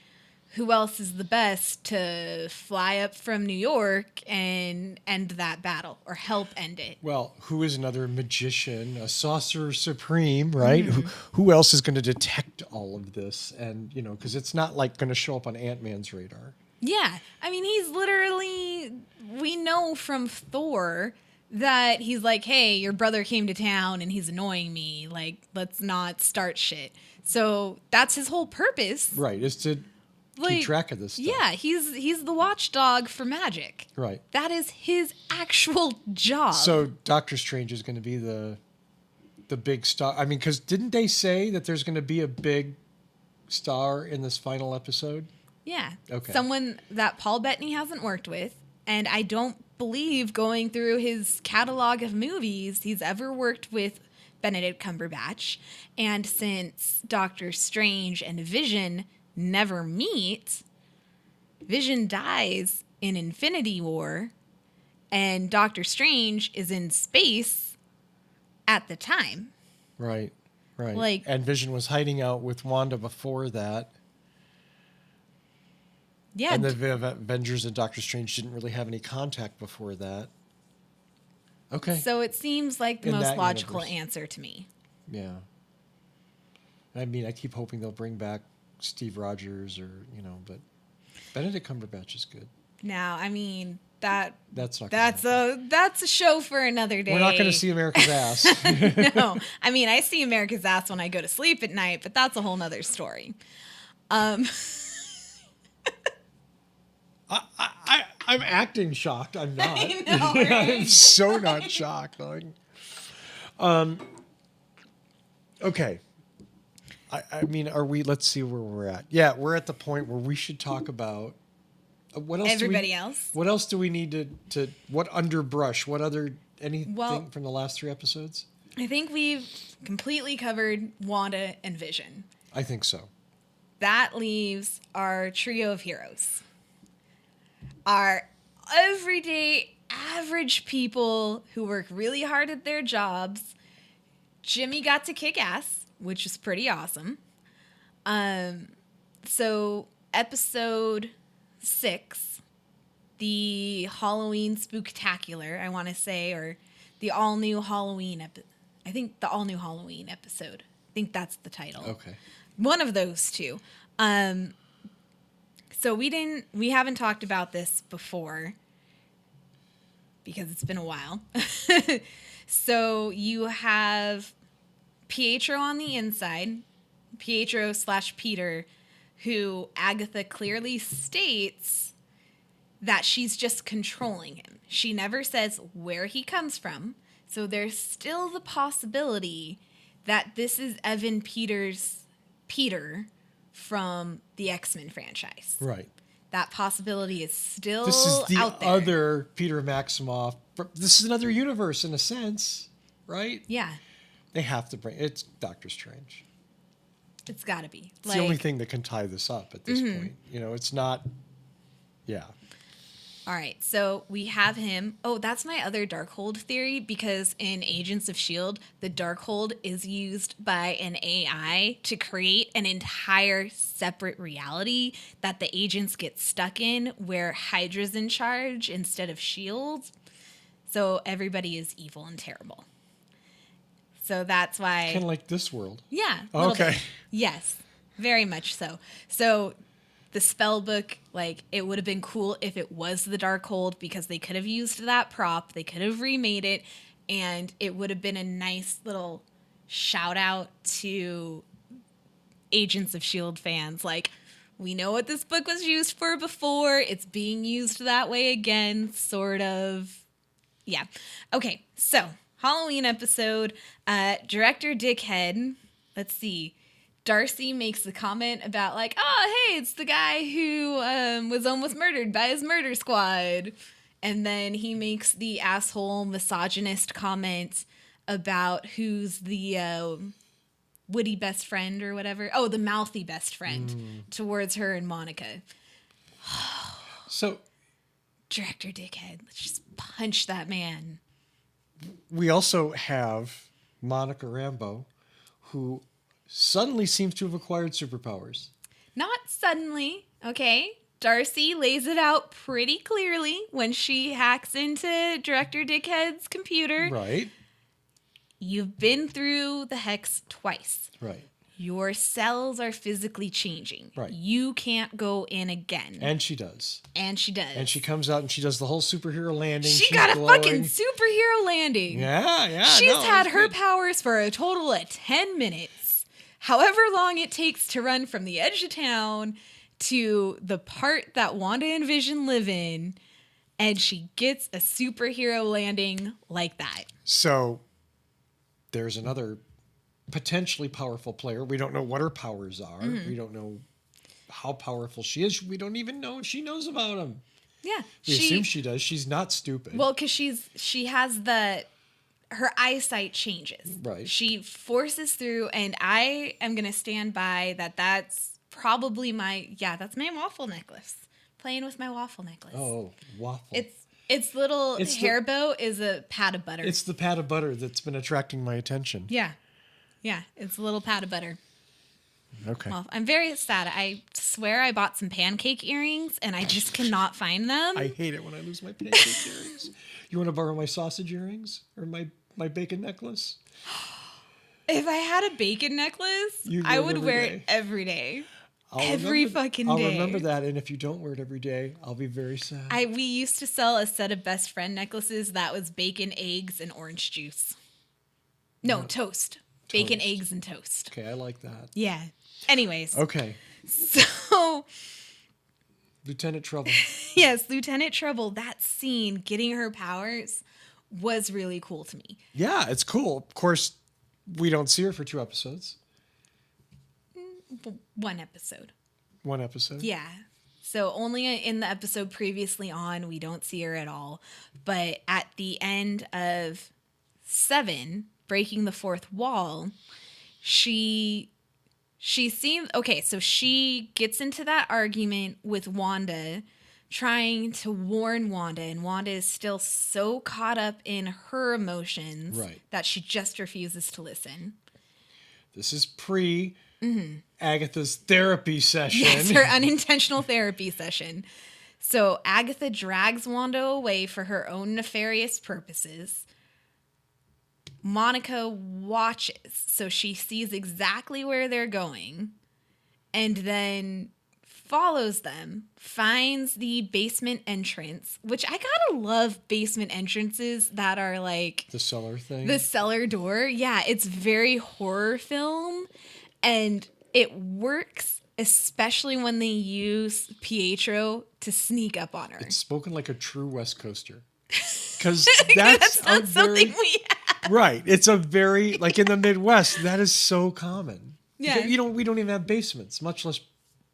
Who else is the best to fly up from New York and end that battle or help end it? well, who is another magician, a sorcerer supreme, right? Who else is going to detect all of this? And, you know, because it's not like going to show up on Ant-Man's radar. Yeah. I mean, he's literally, we know from Thor that he's like, hey, your brother came to town and he's annoying me. Like, let's not start shit. So that's his whole purpose. Right, is to keep track of this stuff. Yeah, he's the watchdog for magic. Right. That is his actual job. So Doctor Strange is going to be the big star. I mean, because didn't they say that there's going to be a big star in this final episode? Yeah. Okay. Someone that Paul Bettany hasn't worked with. And I don't believe, going through his catalog of movies, he's ever worked with Benedict Cumberbatch. And since Doctor Strange and Vision never meet, Vision dies in Infinity War, and Doctor Strange is in space at the time. Right, right. Like- and Vision was hiding out with Wanda before that. Yeah. And the Avengers and Doctor Strange didn't really have any contact before that. Okay. So it seems like the In most that logical universe. answer to me. Yeah. I mean, I keep hoping they'll bring back Steve Rogers or, you know, but Benedict Cumberbatch is good. Now, I mean, that's not gonna happen. a show for another day. We're not going to see America's ass. No, I mean, I see America's ass when I go to sleep at night, but that's a whole nother story. I'm acting shocked. I'm not. I know, right? I'm so not shocked. Like, okay. I mean, are we? Let's see where we're at. Yeah, we're at the point where we should talk about what else. Everybody else. What else do we need to? What underbrush? What other anything Well- from the last 3 episodes? I think we've completely covered Wanda and Vision. I think so. That leaves our trio of heroes. Our everyday, average people who work really hard at their jobs. Jimmy got to kick ass, which was pretty awesome. So episode 6, the Halloween Spooktacular, I want to say, or the all-new Halloween I think the all-new Halloween episode. I think that's the title. Okay. One of those two. So we haven't talked about this before because it's been a while. So you have Pietro on the inside, Pietro / Peter, who Agatha clearly states that she's just controlling him. She never says where he comes from. So there's still the possibility that this is Evan Peters' Peter from the X-Men franchise. Right. That possibility is still This is the out there. other Peter Maximoff. This is another universe in a sense, right? Yeah. They have to bring it's Doctor Strange. It's got to be. It's the only thing that can tie this up at this point. It's not. Yeah. All right, so we have him. Oh, that's my other Darkhold theory, because in Agents of S.H.I.E.L.D., the Darkhold is used by an AI to create an entire separate reality that the agents get stuck in, where Hydra's in charge instead of S.H.I.E.L.D. So everybody is evil and terrible. So that's why... Kind of like this world. Yeah. Okay. Bit. Yes, very much so. So... the spell book, like, it would have been cool if it was the Darkhold, because they could have used that prop. They could have remade it, and it would have been a nice little shout out to Agents of S.H.I.E.L.D. fans. Like, we know what this book was used for before. It's being used that way again, sort of. Yeah. Okay, so Halloween episode. Director Dickhead. Let's see. Darcy makes the comment about, like, oh, hey, it's the guy who was almost murdered by his murder squad. And then he makes the asshole misogynist comment about who's the witty best friend or whatever. Oh, the mouthy best friend towards her and Monica. So, Director Dickhead, let's just punch that man. we also have Monica Rambeau, who suddenly seems to have acquired superpowers. Not suddenly, okay? Darcy lays it out pretty clearly when she hacks into Director Dickhead's computer. Right. You've been through the hex twice. Right. Your cells are physically changing. Right. You can't go in again. And she does. And she does. And she comes out and she does the whole superhero landing. She She's got a glowing. fucking superhero landing. Yeah. She's had her good. powers for a total of 10 minutes. However long it takes to run from the edge of town to the part that Wanda and Vision live in, and she gets a superhero landing like that. So there's another potentially powerful player. We don't know what her powers are. We don't know how powerful she is. We don't even know if she knows about them. Yeah. We assume she does. She's not stupid. Well, because she has her eyesight changes. Right. She forces through, and I am going to stand by that. That's probably that's my waffle necklace. Playing with my waffle necklace. Oh, waffle. Its little hair bow is a pat of butter. It's the pat of butter that's been attracting my attention. Yeah. Yeah, it's a little pat of butter. Okay. Well, I'm very sad. I swear I bought some pancake earrings, and I just cannot find them. I hate it when I lose my pancake earrings. You want to borrow my sausage earrings or my bacon necklace? If I had a bacon necklace, I would wear it every day. Every fucking day. I'll remember that, and if you don't wear it every day, I'll be very sad. We used to sell a set of best friend necklaces that was bacon, eggs, and orange juice. No, toast. Bacon, eggs, and toast. Okay, I like that. Yeah. Anyways. Okay. So. Lieutenant Trouble. Yes, Lieutenant Trouble, that scene, getting her powers, was really cool to me. Yeah, it's cool. Of course, we don't see her for 2 episodes. 1 episode. 1 episode? Yeah. So only in the episode previously on, we don't see her at all. But at the end of 7, breaking the fourth wall, she seems... Okay, so she gets into that argument with Wanda, trying to warn Wanda, and Wanda is still so caught up in her emotions that she just refuses to listen. This is pre Agatha's therapy session. Yes, her unintentional therapy session. So Agatha drags Wanda away for her own nefarious purposes. Monica watches, so she sees exactly where they're going, and then follows them, finds the basement entrance, which I gotta love basement entrances that are like... The cellar thing? The cellar door. Yeah, it's very horror film, and it works especially when they use Pietro to sneak up on her. It's spoken like a true West Coaster. Because That's not something we have. Right. It's a very, like in the Midwest, that is so common. Yeah. We don't even have basements, much less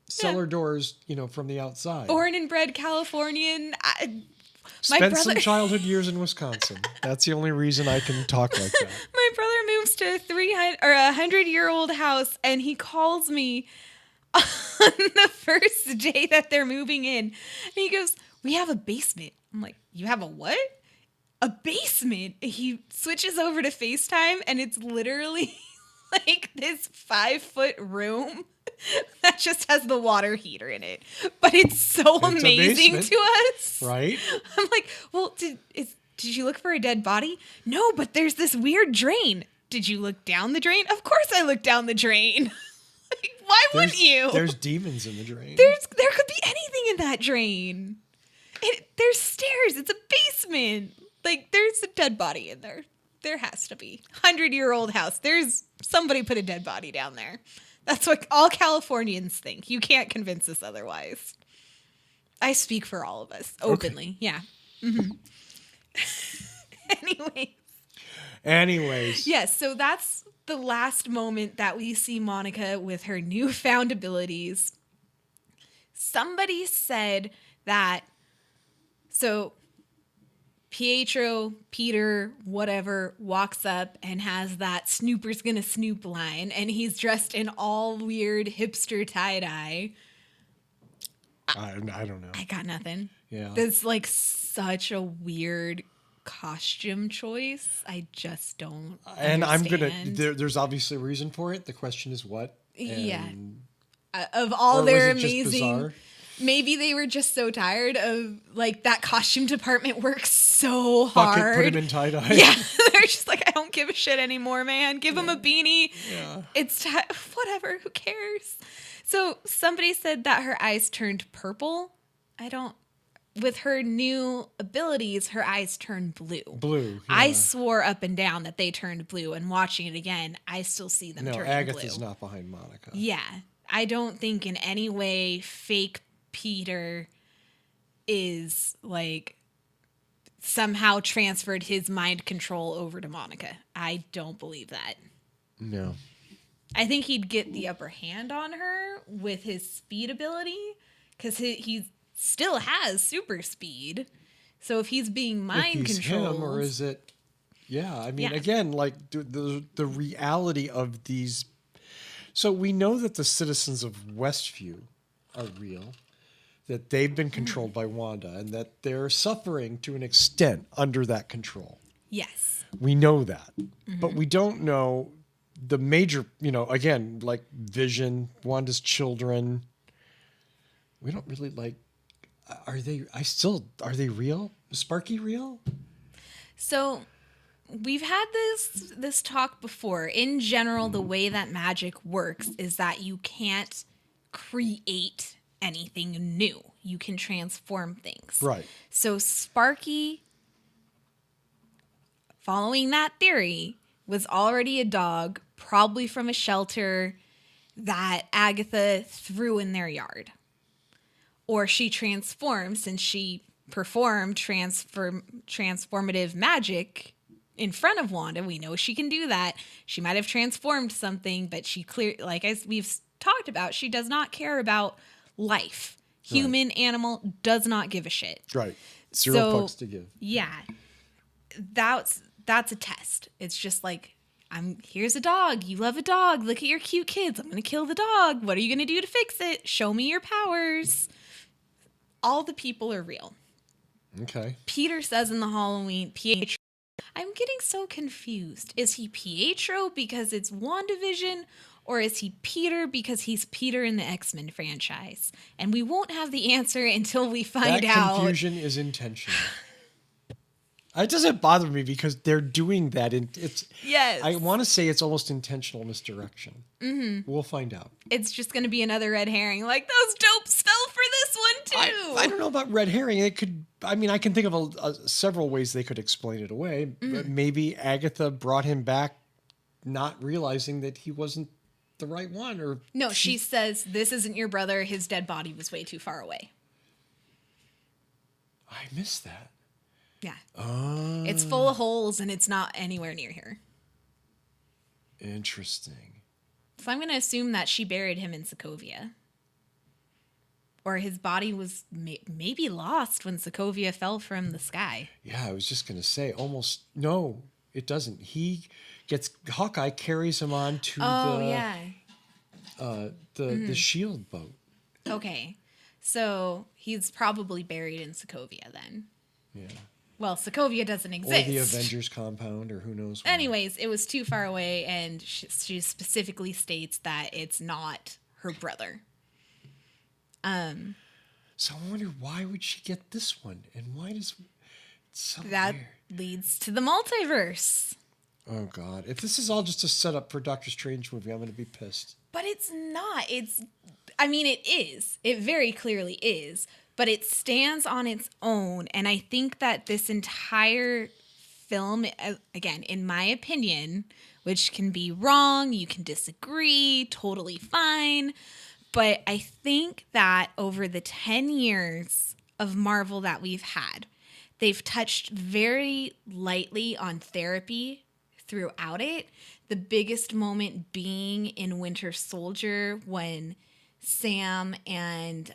cellar doors, from the outside. Born and bred Californian. Spent some childhood years in Wisconsin. That's the only reason I can talk like that. My brother moves to a 100-year-old house, and he calls me on the first day that they're moving in. And he goes, "We have a basement." I'm like, "You have a what?" "A basement." He switches over to FaceTime, and it's literally like this 5-foot room that just has the water heater in it. But it's so amazing to us. Right? I'm like, "Well, did you look for a dead body?" "No, but there's this weird drain." "Did you look down the drain?" "Of course I looked down the drain." Like, why wouldn't you? There's demons in the drain. There could be anything in that drain. There's stairs. It's a basement. Like, there's a dead body in there. There has to be. 100-year-old house. There's somebody put a dead body down there. That's what all Californians think. You can't convince us otherwise. I speak for all of us openly. Okay. Yeah. Mm-hmm. Anyways. Yes, so that's the last moment that we see Monica with her newfound abilities. Somebody said that, so Pietro, Peter, whatever, walks up and has that Snooper's gonna snoop line, and he's dressed in all weird hipster tie-dye. I don't know. I got nothing. Yeah. That's like such a weird costume choice. I just don't understand. There's obviously a reason for it. The question is what? Yeah. Of all their amazing, maybe they were just so tired of, like, that costume department works so hard. Put him in tie-dye. Yeah. They're just like, I don't give a shit anymore, man. Give him a beanie. Yeah. It's whatever. Who cares? So somebody said that her eyes turned purple. With her new abilities, her eyes turned blue. Blue. Yeah. I swore up and down that they turned blue, and watching it again, I still see them turning blue. No, Agatha's not behind Monica. Yeah. I don't think in any way fake Peter is, like, somehow transferred his mind control over to Monica. I don't believe that. No. I think he'd get the upper hand on her with his speed ability, because he still has super speed. So if he's being mind controlled, or is it? Yeah, I mean, again, like the reality of these. So we know that the citizens of Westview are real, that they've been controlled by Wanda, and that they're suffering to an extent under that control. Yes, we know that, but we don't know the major. Again, like Vision, Wanda's children. We don't really like. Are they real? Is Sparky real? So we've had this talk before. In general, the way that magic works is that you can't create anything new. You can transform things. Right. So Sparky, following that theory, was already a dog, probably from a shelter that Agatha threw in their yard. Or she transformed, since she performed transformative magic in front of Wanda. We know she can do that. She might have transformed something, but as we've talked about, she does not care about life. Human, animal, does not give a shit. Right. Zero fucks to give. Yeah. That's a test. It's just like, here's a dog. You love a dog. Look at your cute kids. I'm going to kill the dog. What are you going to do to fix it? Show me your powers. All the people are real. Okay. Peter says in the Halloween, Pietro. I'm getting so confused. Is he Pietro because it's WandaVision, or is he Peter because he's Peter in the X-Men franchise? And we won't have the answer until we find out. That confusion is intentional. It doesn't bother me because they're doing that. Yes. I want to say it's almost intentional misdirection. Mm-hmm. We'll find out. It's just going to be another red herring. Like, those dopes fell for this one too. I don't know about red herring. It could. I mean, I can think of several ways they could explain it away. Mm-hmm. But maybe Agatha brought him back, not realizing that he wasn't the right one, or No, she says, this isn't your brother. His dead body was way too far away. I missed that. Yeah. It's full of holes and it's not anywhere near here. Interesting. So I'm going to assume that she buried him in Sokovia. Or his body was maybe lost when Sokovia fell from the sky. Yeah, I was just going to say, almost, no, it doesn't. Hawkeye carries him on to the shield boat. Okay. So he's probably buried in Sokovia then. Yeah. Well, Sokovia doesn't exist. Or the Avengers compound, or who knows what. Anyways, it was too far away, and she specifically states that it's not her brother. So I wonder, why would she get this one? And why does... It's so That weird. leads to the multiverse. Oh, God. If this is all just a setup for a Doctor Strange movie, I'm going to be pissed. But it's not. It is. It very clearly is. But it stands on its own. And I think that this entire film, again, in my opinion, which can be wrong, you can disagree, totally fine. But I think that over the 10 years of Marvel that we've had, they've touched very lightly on therapy throughout it. The biggest moment being in Winter Soldier when Sam and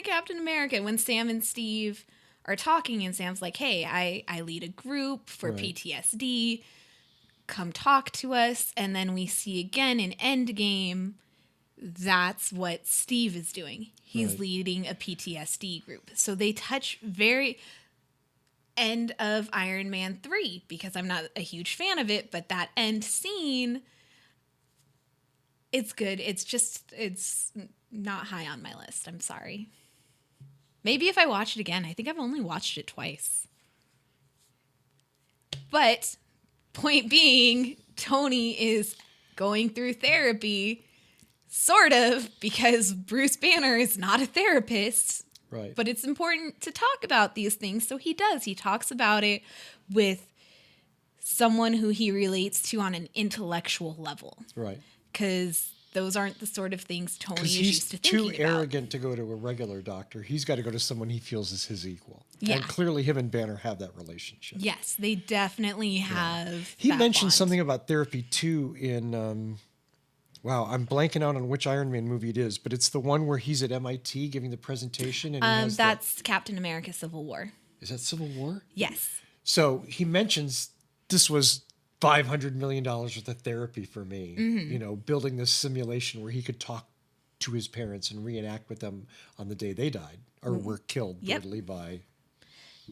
Captain America, when Sam and Steve are talking and Sam's like, hey, I lead a group for PTSD. Come talk to us. And then we see again in Endgame, that's what Steve is doing. He's leading a PTSD group. So they touch very end of Iron Man 3, because I'm not a huge fan of it, but that end scene, it's good. It's not high on my list. I'm sorry. Maybe if I watch it again. I think I've only watched it twice. But point being, Tony is going through therapy, sort of, because Bruce Banner is not a therapist. Right. But it's important to talk about these things, so he does. He talks about it with someone who he relates to on an intellectual level. Right. Because those aren't the sort of things Tony is he's used to thinking too arrogant to go to a regular doctor. He's got to go to someone he feels is his equal. Yeah. And clearly him and Banner have that relationship. Yes, they definitely have. He that mentioned bond. something about therapy too in wow, I'm blanking out on which Iron Man movie it is, but it's the one where he's at MIT giving the presentation and he has that's Captain America Civil War. Is that Civil War? Yes. So he mentions this was $500 million worth of therapy for me, you know, building this simulation where he could talk to his parents and reenact with them on the day they died or were killed brutally by.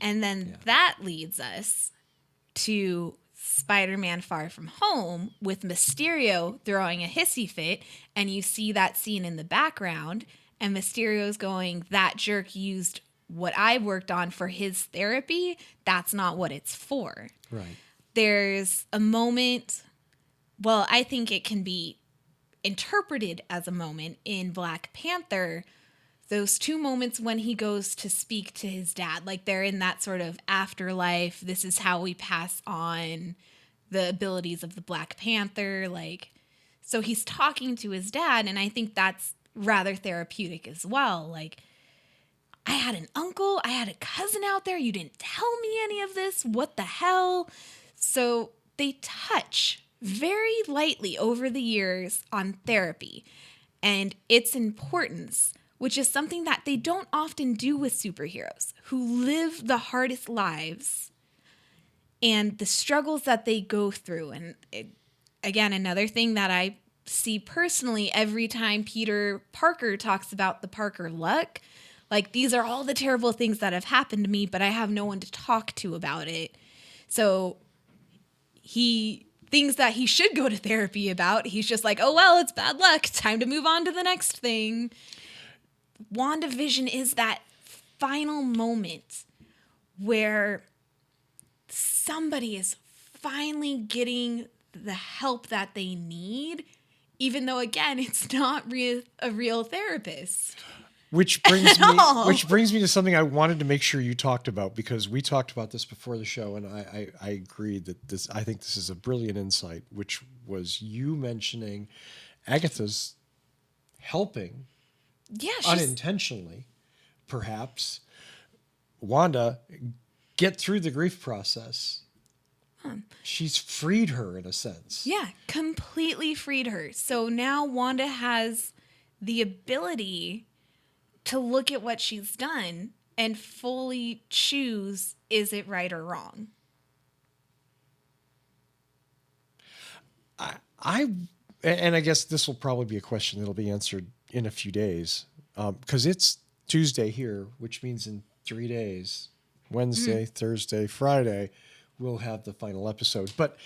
And then that leads us to Spider-Man Far From Home with Mysterio throwing a hissy fit, and you see that scene in the background, and Mysterio's going, that jerk used what I worked on for his therapy. That's not what it's for. Right. There's a moment, well, I think it can be interpreted as a moment in Black Panther, those two moments when he goes to speak to his dad, like they're in that sort of afterlife, this is how we pass on the abilities of the Black Panther, like, so he's talking to his dad, and I think that's rather therapeutic as well. Like, I had an uncle, I had a cousin out there, you didn't tell me any of this, what the hell? So they touch very lightly over the years on therapy and its importance, which is something that they don't often do with superheroes who live the hardest lives and the struggles that they go through. And again, another thing that I see personally every time Peter Parker talks about the Parker luck, like, these are all the terrible things that have happened to me, but I have no one to talk to about it. So things that he should go to therapy about, he's just like, oh, well, it's bad luck. Time to move on to the next thing. WandaVision is that final moment where somebody is finally getting the help that they need, even though, again, it's not a real therapist. Which brings me all. to something I wanted to make sure you talked about, because we talked about this before the show, and I agreed that I think this is a brilliant insight, which was you mentioning Agatha's helping Yeah, unintentionally, perhaps, Wanda get through the grief process. She's freed her in a sense. Yeah, completely freed her. So now Wanda has the ability to look at what she's done and fully choose, is it right or wrong? And I guess this will probably be a question that'll be answered in a few days, because it's Tuesday here, which means in 3 days, Wednesday, Thursday, Friday, we'll have the final episode. But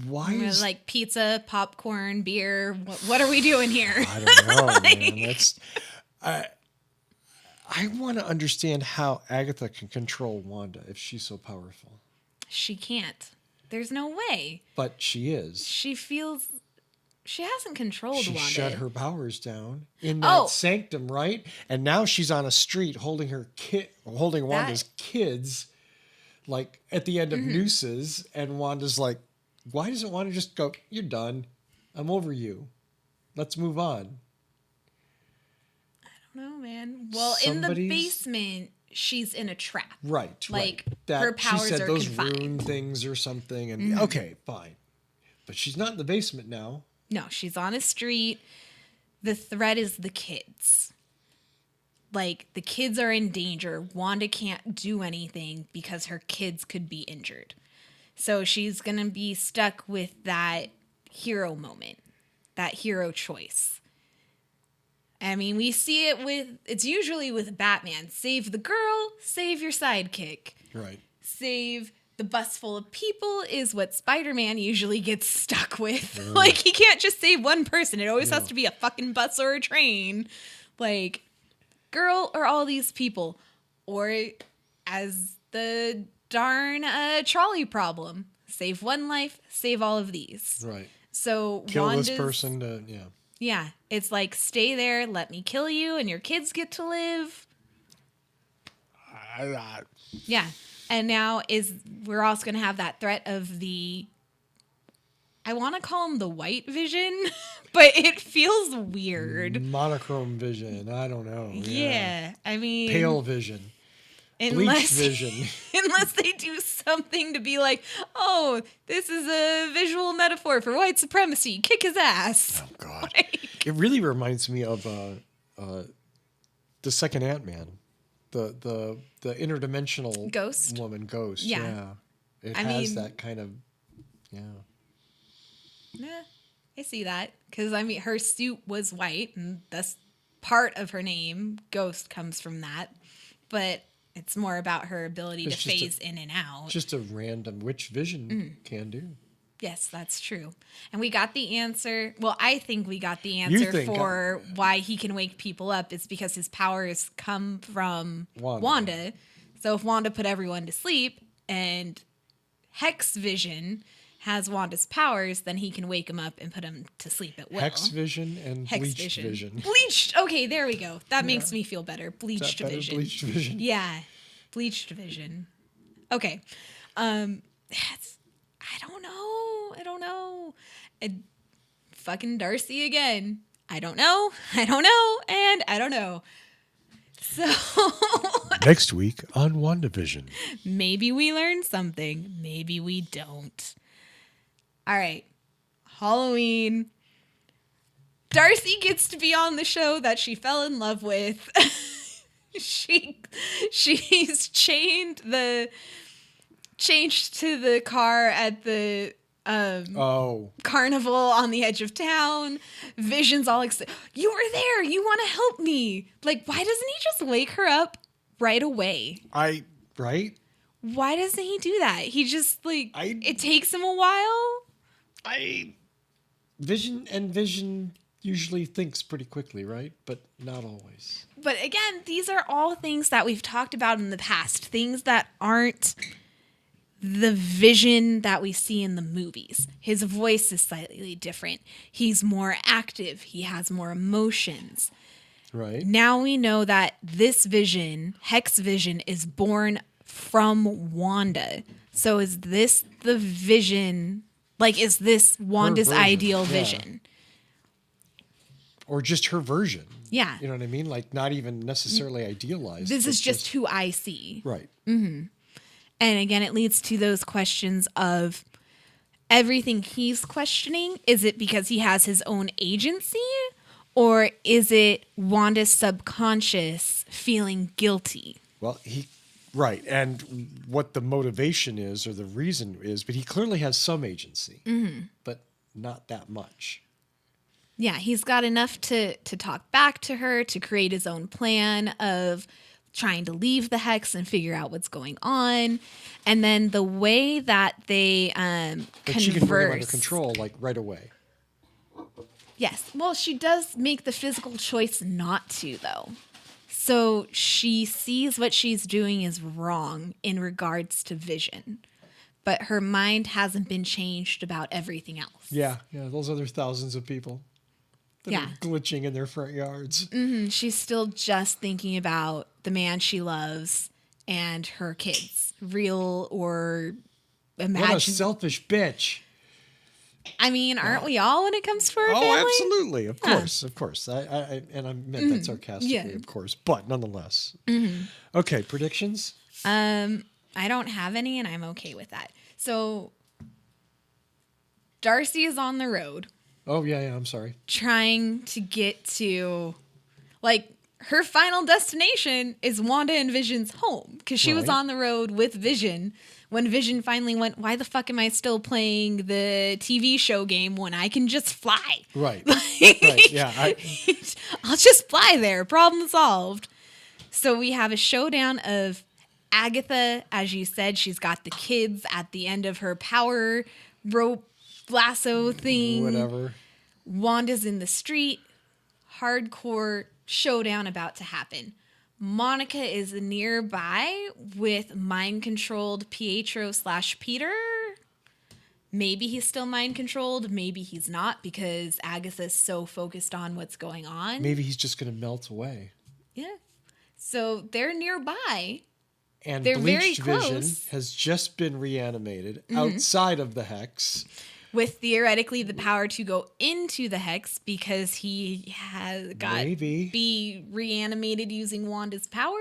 why is Like pizza, popcorn, beer? What are we doing here? I don't know, man. That's I want to understand how Agatha can control Wanda if she's so powerful. She can't. There's no way. But she is. She hasn't controlled She Wanda. shut her powers down in that sanctum, right? And now she's on a street holding Wanda's kids, like at the end of nooses, and Wanda's like, why doesn't Wanda just go, you're done. I'm over you. Let's move on. I don't know, man. Well, in the basement, she's in a trap. Right. Like, that, her powers she said are those confined. rune things or something. And okay, fine. But she's not in the basement now. No, she's on a street. The threat is the kids. Like, the kids are in danger. Wanda can't do anything because her kids could be injured. So she's going to be stuck with that hero moment, that hero choice. I mean, we see it's usually with Batman. Save the girl, save your sidekick. Right. Save the bus full of people is what Spider-Man usually gets stuck with. Like, he can't just save one person. It always has to be a fucking bus or a train. Like, girl or all these people. Or as the darn trolley problem. Save one life, save all of these. Right. So Kill this person Yeah, it's like, stay there, let me kill you, and your kids get to live. Yeah. And now we're also going to have that threat of I want to call him the White Vision, but it feels weird. Monochrome vision. I don't know. Yeah. I mean, pale vision. Bleach vision. Unless they do something to be like, oh, this is a visual metaphor for white supremacy. Kick his ass. Oh, God. It really reminds me of the second Ant-Man. The interdimensional Ghost Ghost. Yeah. It has that kind of, Yeah, I see that. Because, I mean, her suit was white, and that's part of her name. Ghost comes from that. But it's more about her ability to phase in and out. Just a random, which Vision can do. Yes, that's true. And we got the answer. Well, I think we got the answer for why he can wake people up. It's because his powers come from Wanda. So if Wanda put everyone to sleep and Hex Vision has Wanda's powers, then he can wake them up and put them to sleep at will. Hex Vision and Bleached Vision. Bleached. Okay, there we go. That makes me feel better. Bleached Vision. Bleached Vision. Yeah, Bleached Vision. Okay. I don't know. Fucking Darcy again. I don't know, and I don't know. So next week on WandaVision. Maybe we learn something. Maybe we don't. All right. Halloween. Darcy gets to be on the show that she fell in love with. She's chained to the car at the carnival on the edge of town. Vision's all excited. You were there. You want to help me. Like, why doesn't he just wake her up right away? Right? Why doesn't he do that? He just, it takes him a while. Vision usually thinks pretty quickly, right? But not always. But again, these are all things that we've talked about in the past. Things that aren't the Vision that we see in the movies. His voice is slightly different. He's more active. He has more emotions. Right. Now we know that this vision, Hex Vision, is born from Wanda. So is this the vision? Like, is this Wanda's version, ideal yeah. vision? Or just her version. Yeah. You know what I mean? Like, not even necessarily idealized. This but is just who I see. Right. And again, it leads to those questions of everything he's questioning. Is it because he has his own agency? Or is it Wanda's subconscious feeling guilty? Well, right. And what the motivation is or the reason is, but he clearly has some agency, but not that much. Yeah, he's got enough to talk back to her, to create his own plan of trying to leave the Hex and figure out what's going on. And then the way that they But she can bring him under converse. control, like, right away. Yes. Well, she does make the physical choice not to, though. So she sees what she's doing is wrong in regards to Vision. But her mind hasn't been changed about everything else. Yeah. Those other thousands of people that Yeah. are glitching in their front yards. She's still just thinking about the man she loves and her kids, real or What a imagined. selfish bitch. I mean, aren't we all when it comes to our Oh, family? absolutely. Of course. I meant that sarcastically, Yeah. of course, but nonetheless. Okay, predictions? I don't have any, and I'm okay with that. So, Darcy is on the road Oh, yeah, I'm sorry. trying to get to, like, her final destination is Wanda and Vision's home because she was Right. on the road with Vision when Vision finally went, why the fuck am I still playing the TV show game when I can just fly? Right. Like, Right, yeah. I'll just fly there. Problem solved. So we have a showdown of Agatha. As you said, she's got the kids at the end of her power rope lasso thing. Whatever. Wanda's in the street. Hardcore showdown about to happen. Monica is nearby with mind-controlled Pietro/Peter. Maybe he's still mind-controlled. Maybe he's not because Agatha's so focused on what's going on. Maybe he's just going to melt away. Yeah. So they're nearby. And They're very Bleached Vision close. has just been reanimated outside of the Hex. With theoretically the power to go into the Hex because he has got Maybe. be reanimated using Wanda's powers.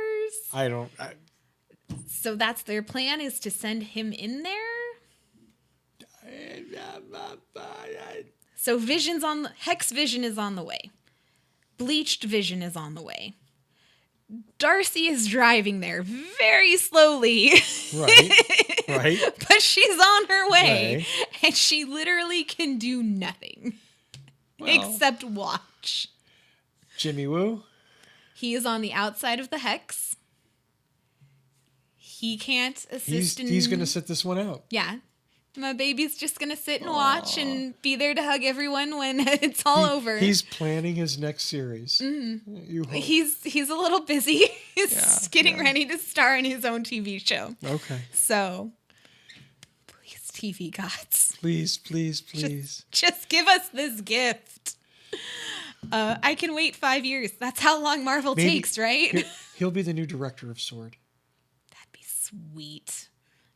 So that's their plan, is to send him in there. So Hex Vision is on the way. Bleached Vision is on the way. Darcy is driving there very slowly. Right. But she's on her way. Right. And she literally can do nothing. Except watch. Jimmy Woo? He is on the outside of the Hex. He can't assist He's going to sit this one out. Yeah. My baby's just going to sit and watch and be there to hug everyone when it's all over. He's planning his next series. You hope. He's a little busy. He's getting ready to star in his own TV show. Okay. So, please, TV gods. Please. Just give us this gift. I can wait 5 years. That's how long Marvel Maybe takes, right? He'll be the new director of S.W.O.R.D. That'd be sweet.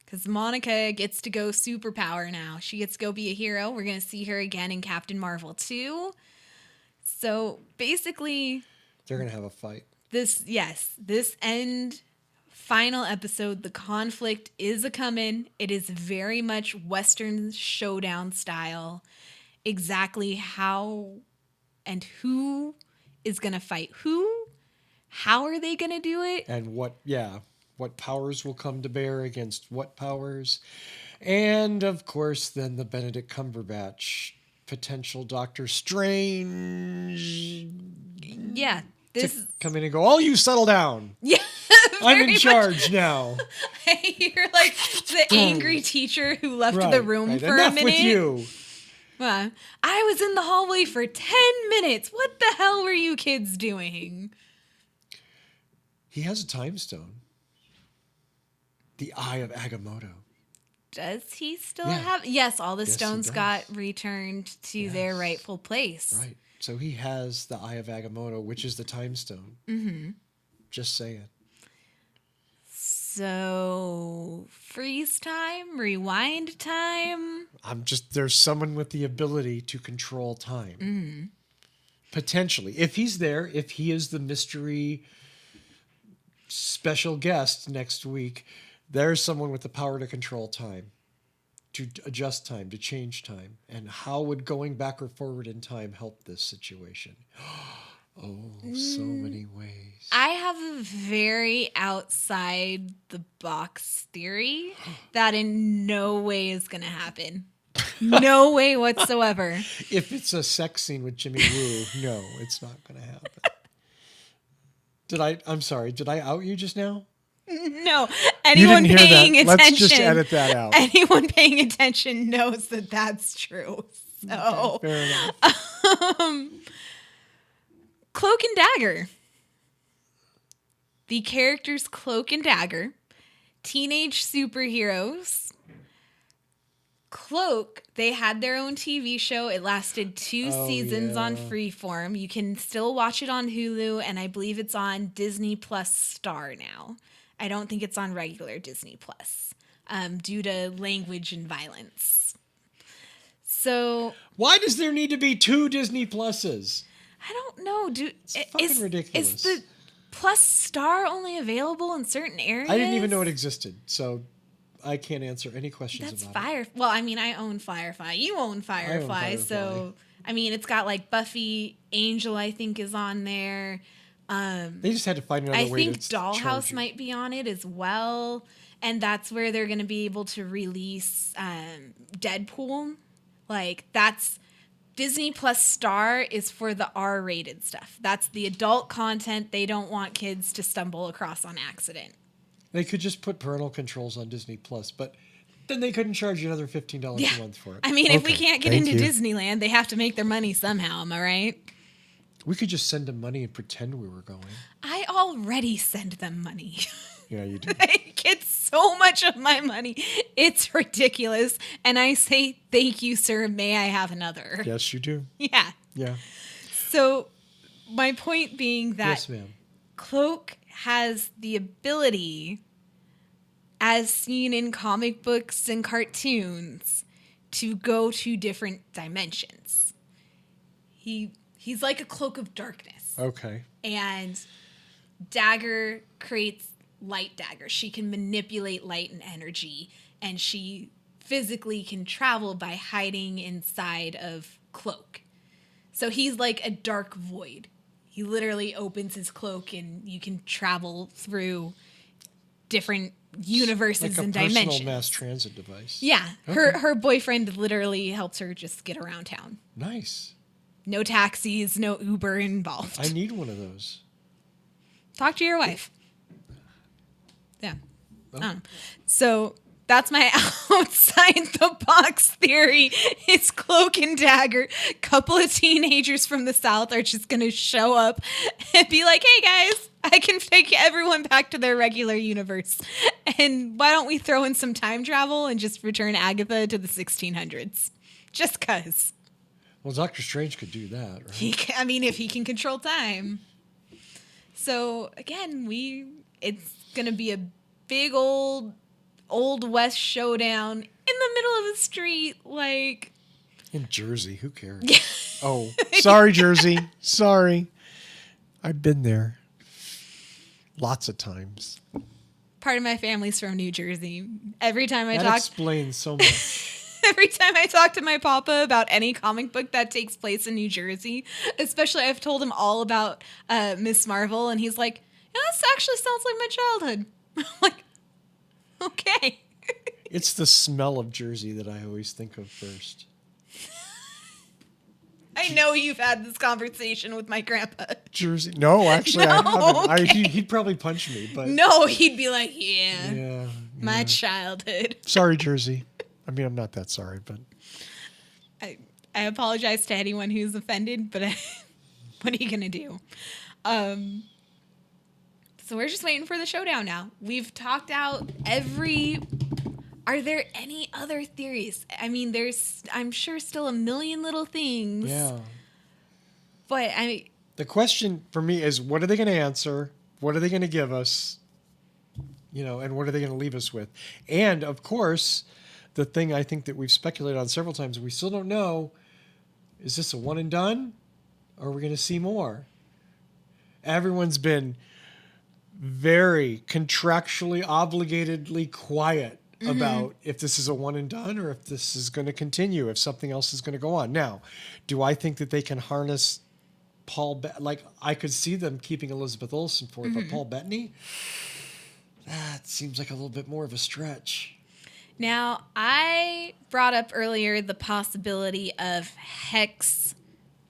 Because Monica gets to go superpower now. She gets to go be a hero. We're going to see her again in Captain Marvel 2. So basically, They're going to have a fight. this end final episode, the conflict is a coming. It is very much Western showdown style. Exactly how and who is going to fight who? How are they going to do it? And what powers will come to bear against what powers. And, of course, then the Benedict Cumberbatch potential Doctor Strange Yeah. to come in and go, oh, you settle down. Yeah. I'm in very charge now. You're like the angry teacher who left the room for Enough a minute. with you. I was in the hallway for 10 minutes. What the hell were you kids doing? He has a time stone. The Eye of Agamotto. Does he still Yeah. have? Yes, all the Yes, he stones does. got returned to their rightful place. Right. So he has the Eye of Agamotto, which is the Time Stone. Mm-hmm. Just saying. So, freeze time, rewind time. There's someone with the ability to control time. Potentially. If he's there, if he is the mystery special guest next week, there's someone with the power to control time, to adjust time, to change time. And how would going back or forward in time help this situation? Oh, so many ways. I have a very outside the box theory that in no way is going to happen. No way whatsoever. If it's a sex scene with Jimmy Woo, no, it's not going to happen. I'm sorry, did I out you just now? No, anyone you didn't hear paying that. attention. Let's just edit that out. Anyone paying attention knows that that's true. So, Okay, fair enough. Cloak and Dagger. The characters Cloak and Dagger, teenage superheroes. Cloak, they had their own TV show. It lasted 2 seasons on Freeform. You can still watch it on Hulu, and I believe it's on Disney Plus Star now. I don't think it's on regular Disney Plus due to language and violence. So, why does there need to be 2 Disney Pluses? I don't know. It's fucking ridiculous. Is the Plus Star only available in certain areas? I didn't even know it existed, so I can't answer any questions about it. Well, I mean, I own Firefly. You own Firefly, so I mean, it's got like Buffy, Angel, I think, is on there. They just had to find another way to I think Dollhouse might be on it as well, and that's where they're going to be able to release Deadpool. Like that's. Disney Plus Star is for the R-rated stuff. That's the adult content they don't want kids to stumble across on accident. They could just put parental controls on Disney Plus, but then they couldn't charge you another $15 a month for it. I mean, if we can't get into Disneyland, they have to make their money somehow. Am I right? We could just send them money and pretend we were going. I already send them money. Yeah, you do. They get so much of my money. It's ridiculous. And I say, thank you, sir. May I have another? Yes, you do. Yeah. Yeah. So my point being that yes, ma'am. Cloak has the ability, as seen in comic books and cartoons, to go to different dimensions. He's like a cloak of darkness. Okay. And Dagger creates light dagger. She can manipulate light and energy, and she physically can travel by hiding inside of Cloak. So he's like a dark void. He literally opens his cloak and you can travel through different universes and dimensions. Like a personal mass transit device. Yeah. Okay. Her boyfriend literally helps her just get around town. Nice. No taxis, no Uber involved. I need one of those. Talk to your wife. Yeah. Oh. So that's my outside the box theory. It's Cloak and Dagger. Couple of teenagers from the South are just going to show up and be like, hey guys, I can take everyone back to their regular universe. And why don't we throw in some time travel and just return Agatha to the 1600s? Just cause. Well, Doctor Strange could do that, right? If he can control time. So again, it's gonna be a big old West showdown in the middle of the street, like in Jersey. Who cares? Oh, sorry, Jersey. Sorry, I've been there lots of times. Part of my family's from New Jersey. Every time that explains so much. Every time I talk to my papa about any comic book that takes place in New Jersey, especially I've told him all about Miss Marvel, and he's like, yeah, this actually sounds like my childhood. I'm like, okay. It's the smell of Jersey that I always think of first. I know you've had this conversation with my grandpa. Jersey? No, actually, no, I haven't. Okay. He'd probably punch me, but no, he'd be like, yeah. My childhood. Sorry, Jersey. I mean, I'm not that sorry, but I apologize to anyone who's offended, but what are you gonna do? So we're just waiting for the showdown now. We've talked out Are there any other theories? I mean, I'm sure still a million little things. yeah. But The question for me is, what are they going to answer? What are they going to give us? And what are they going to leave us with? And, of course, the thing I think that we've speculated on several times, we still don't know, is this a one and done? Or are we going to see more? Everyone's been very contractually, obligatedly quiet about if this is a one and done or if this is going to continue, if something else is going to go on. Now, do I think that they can harness Paul? Like, I could see them keeping Elizabeth Olsen for it, but Paul Bettany? That seems like a little bit more of a stretch. Now, I brought up earlier the possibility of Hex,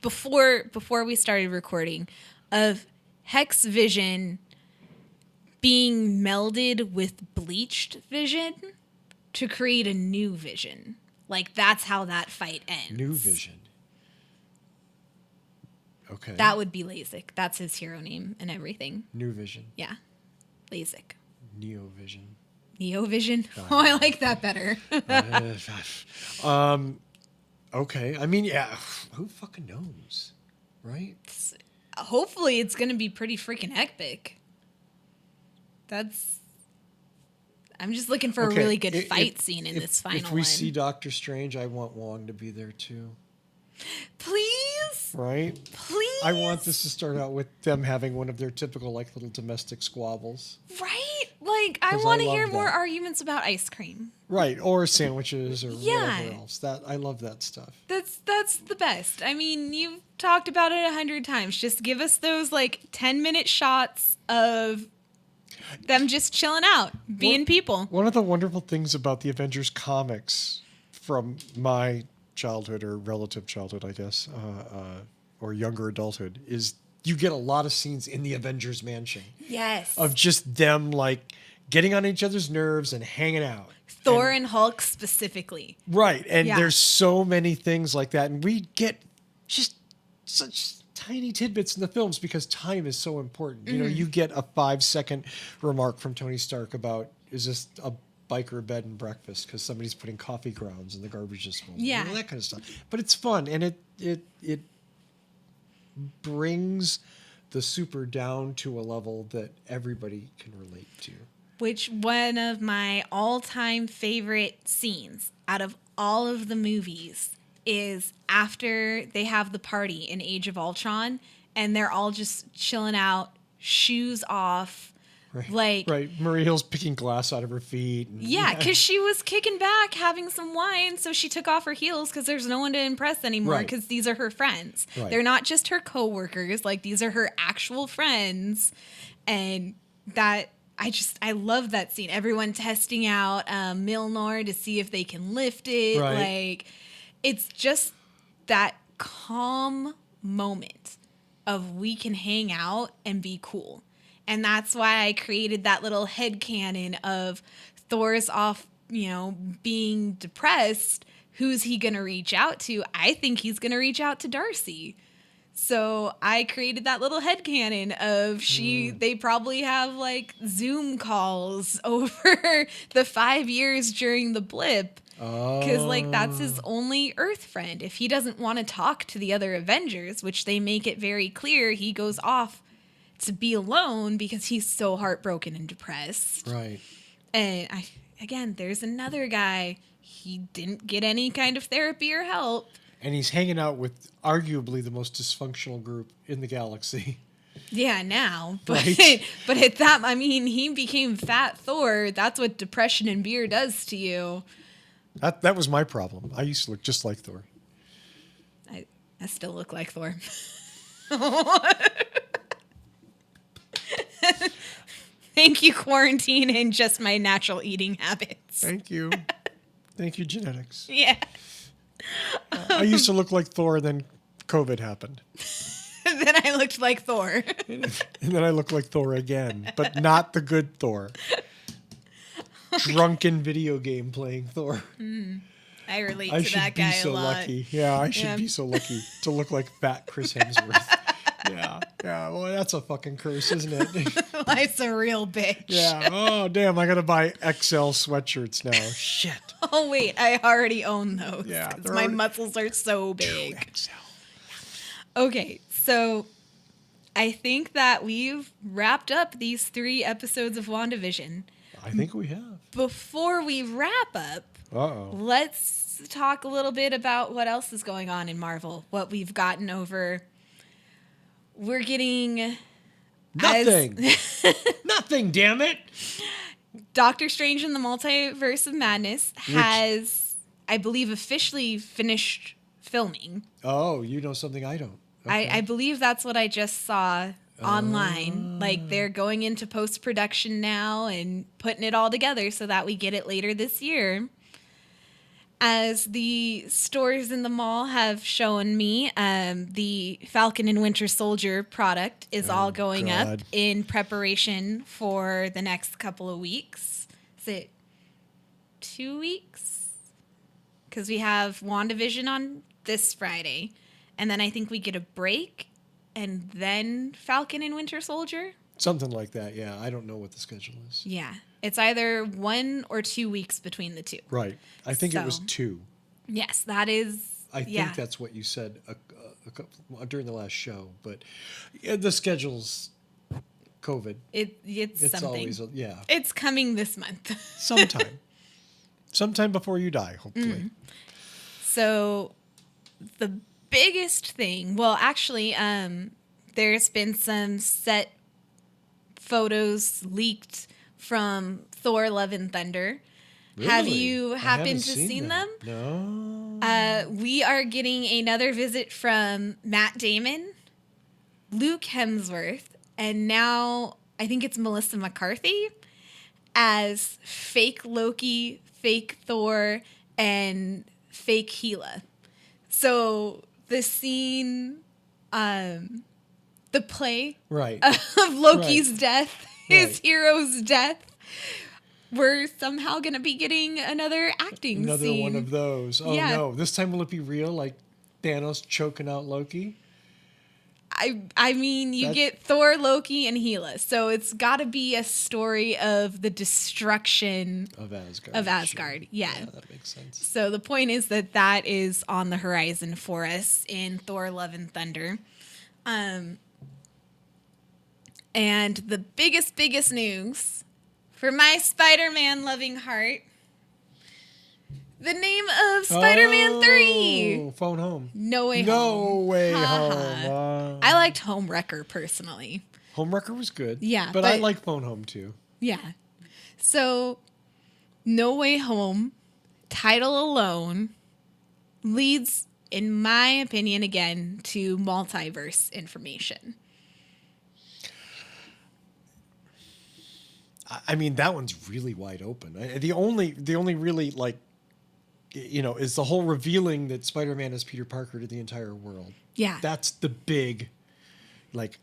before we started recording, of Hex Vision being melded with bleached Vision to create a new Vision. Like, that's how that fight ends. New Vision. Okay. That would be LASIK. That's his hero name and everything. New Vision. Yeah. LASIK. Neo Vision. Neo Vision? Oh, I like that better. Okay. I mean, yeah. Who fucking knows? Right? Hopefully it's going to be pretty freaking epic. I'm just looking for a really good fight scene in this final one. If we see Doctor Strange, I want Wong to be there too. Please? Right? Please? I want this to start out with them having one of their typical, like, little domestic squabbles. Right? Like, I 'Cause want to I hear love more that. arguments about ice cream. Right. Or sandwiches or Yeah. whatever else. I love that stuff. That's the best. I mean, you've talked about it 100 times. Just give us those, like, 10-minute shots of them just chilling out, being people. One of the wonderful things about the Avengers comics from my childhood or relative childhood, I guess, or younger adulthood, is you get a lot of scenes in the Avengers mansion Yes. of just them, like, getting on each other's nerves and hanging out. Thor and Hulk specifically. Right. And Yeah. there's so many things like that. And we get just such tiny tidbits in the films because time is so important. You know, you get a 5-second remark from Tony Stark about, is this a biker bed and breakfast because somebody's putting coffee grounds in the garbage disposal? Yeah. You know, that kind of stuff. But it's fun. And it brings the super down to a level that everybody can relate to. Which one of my all-time favorite scenes out of all of the movies is after they have the party in Age of Ultron and they're all just chilling out, shoes off. Right. Right. Maria Hill's picking glass out of her feet. And, Yeah, because she was kicking back, having some wine, so she took off her heels because there's no one to impress anymore because Right. these are her friends. Right. They're not just her coworkers, like these are her actual friends. And that, I love that scene. Everyone testing out Milnor to see if they can lift it. Right. Like, it's just that calm moment of we can hang out and be cool. And that's why I created that little headcanon of Thor's off, being depressed. Who's he going to reach out to? I think he's going to reach out to Darcy. So I created that little headcanon of they probably have like Zoom calls over the 5 years during the blip. Because like that's his only Earth friend. If he doesn't want to talk to the other Avengers, which they make it very clear, he goes off to be alone because he's so heartbroken and depressed. Right. And there's another guy. He didn't get any kind of therapy or help. And he's hanging out with arguably the most dysfunctional group in the galaxy. Yeah, now. But Right. but at that, I mean, he became Fat Thor. That's what depression and beer does to you. That was my problem. I used to look just like Thor. I still look like Thor. Thank you, quarantine, and just my natural eating habits. Thank you. Thank you, genetics. Yeah. I used to look like Thor, then COVID happened. Then I looked like Thor. And then I look like Thor again, but not the good Thor. Drunken video game playing Thor. I relate I to that guy should be so a lot. lucky. Yeah, I should be so lucky to look like fat Chris Hemsworth. Yeah. Well, that's a fucking curse, isn't it? Life's a real bitch. Yeah. Oh, damn. I got to buy XL sweatshirts now. Shit. Oh, wait. I already own those. Yeah, 'cause they're my already- muscles are so big. XL. Okay. So I think that we've wrapped up these 3 episodes of WandaVision. I think we have. Before we wrap up, let's talk a little bit about what else is going on in Marvel, what we've gotten over. We're getting... Nothing. Nothing, damn it. Doctor Strange in the Multiverse of Madness has, I believe, officially finished filming. Oh, you know something I don't. Okay. I believe that's what I just saw online. Like, they're going into post-production now and putting it all together so that we get it later this year. As the stores in the mall have shown me, the Falcon and Winter Soldier product is all going up in preparation for the next couple of weeks. Is it 2 weeks? Because we have WandaVision on this Friday, and then I think we get a break, and then Falcon and Winter Soldier. Something like that, yeah. I don't know what the schedule is. Yeah. It's either 1 or 2 weeks between the two. Right. I think it was 2. Yes, that is. I think that's what you said during the last show. But the schedule's COVID. It's something. Always, It's coming this month. Sometime. Sometime before you die, hopefully. So the biggest thing, well, actually, there's been some set photos leaked from Thor: Love and Thunder. Really? Have you happened to seen them? No. We are getting another visit from Matt Damon, Luke Hemsworth, and now I think it's Melissa McCarthy as fake Loki, fake Thor, and fake Hela. So the scene, the play of Loki's death, his hero's death, we're somehow going to be getting another acting Another scene. one of those. Oh, no. This time will it be real, like Thanos choking out Loki? I mean, you get Thor, Loki, and Hela. So it's got to be a story of the destruction of Asgard. Sure. Yeah, that makes sense. So the point is that is on the horizon for us in Thor: Love and Thunder. And the biggest news for my Spider-Man loving heart, the name of Spider-Man 3. Phone Home. No Way Home. No Way Home. I liked Homewrecker personally. Homewrecker was good. Yeah. But I like Phone Home too. Yeah. So, No Way Home, title alone, leads, in my opinion, again, to multiverse information. I mean, that one's really wide open. The only really, like, is the whole revealing that Spider-Man is Peter Parker to the entire world. Yeah. That's the big, like,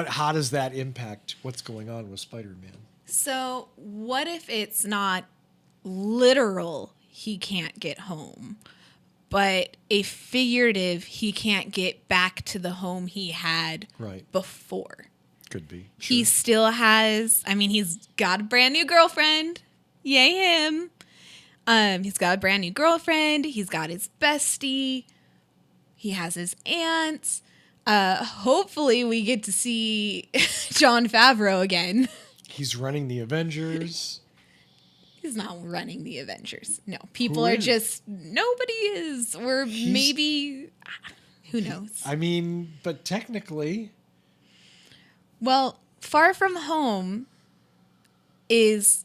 how does that impact what's going on with Spider-Man? So what if it's not literal he can't get home, but a figurative he can't get back to the home he had before? Could be. Sure. He still has, he's got a brand new girlfriend. Yay him. He's got a brand new girlfriend. He's got his bestie. He has his aunts. Hopefully we get to see Jon Favreau again. He's running the Avengers. He's not running the Avengers. No, people are just, nobody is. Or maybe, who knows? But technically. Well, Far From Home is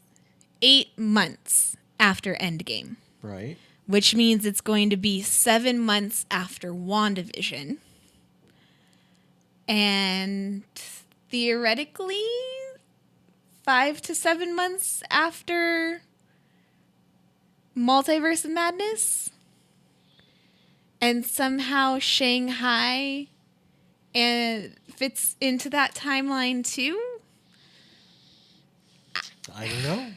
8 months after Endgame. Right. Which means it's going to be 7 months after WandaVision. And theoretically, 5 to 7 months after Multiverse of Madness. And somehow Shanghai fits into that timeline too. I don't know.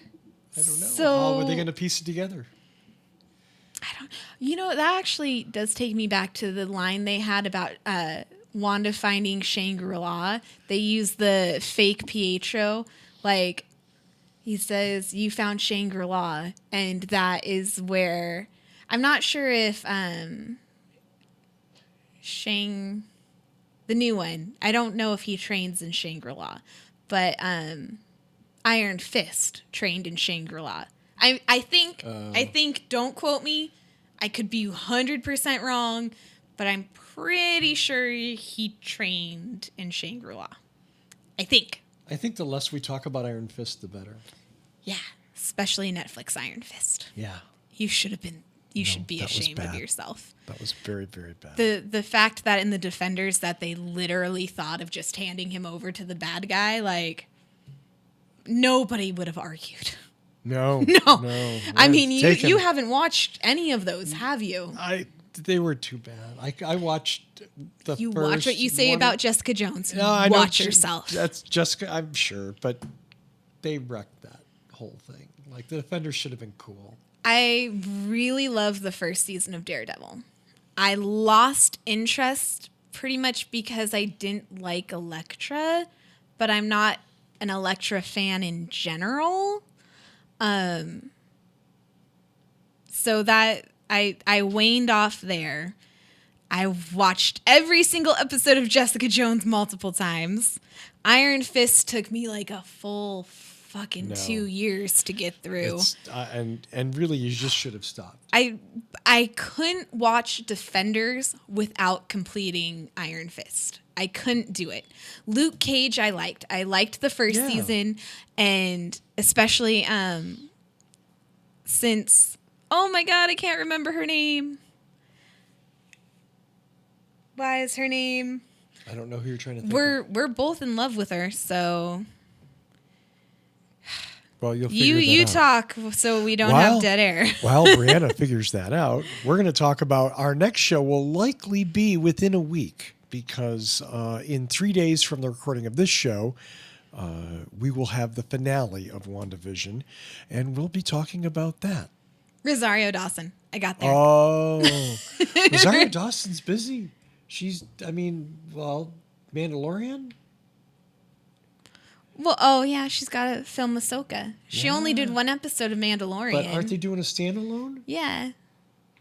So, how are they going to piece it together? That actually does take me back to the line they had about Wanda finding Shangri-La. They use the fake Pietro. Like, he says, you found Shangri-La. And that is where, I'm not sure if the the new one. I don't know if he trains in Shangri-La, but Iron Fist trained in Shangri-La. I think, don't quote me, I could be 100% wrong, but I'm pretty sure he trained in Shangri-La. I think. I think the less we talk about Iron Fist, the better. Yeah, especially Netflix Iron Fist. Yeah. You should be ashamed of yourself. That was very, very bad. The fact that in the Defenders that they literally thought of just handing him over to the bad guy, like, nobody would have argued. No. I mean, you haven't watched any of those, have you? They were too bad. I watched the You first watch what you say one. about Jessica Jones. No, I know watch yourself. That's Jessica, I'm sure, but they wrecked that whole thing. Like, the Defenders should have been cool. I really loved the first season of Daredevil. I lost interest pretty much because I didn't like Elektra, but I'm not an Elektra fan in general. So that I waned off there. I watched every single episode of Jessica Jones multiple times. Iron Fist took me like a full fucking 2 years to get through. And really, you just should have stopped. I couldn't watch Defenders without completing Iron Fist. I couldn't do it. Luke Cage, I liked. I liked the first season, and especially since, oh my God, I can't remember her name. Why is her name? I don't know who you're trying to think of. We're both in love with her, so. Well, you'll figure that you out. talk so we don't have dead air. While Brianna figures that out, we're going to talk about our next show will likely be within a week because in 3 days from the recording of this show, we will have the finale of WandaVision, and we'll be talking about that. Rosario Dawson. I got there. Oh, Rosario Dawson's busy. Mandalorian? Well, oh yeah, she's got to film Ahsoka. She only did one episode of Mandalorian. But aren't they doing a standalone? Yeah.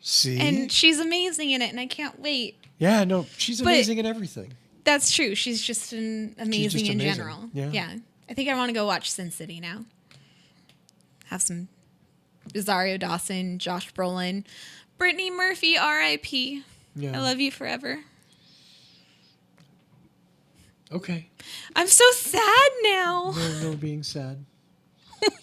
See? And she's amazing in it, and I can't wait. Yeah, no, she's amazing in everything. That's true. She's just amazing in general. Yeah. I think I want to go watch Sin City now. Have some Rosario Dawson, Josh Brolin, Brittany Murphy, R.I.P. Yeah. I love you forever. Okay. I'm so sad now. No being sad. We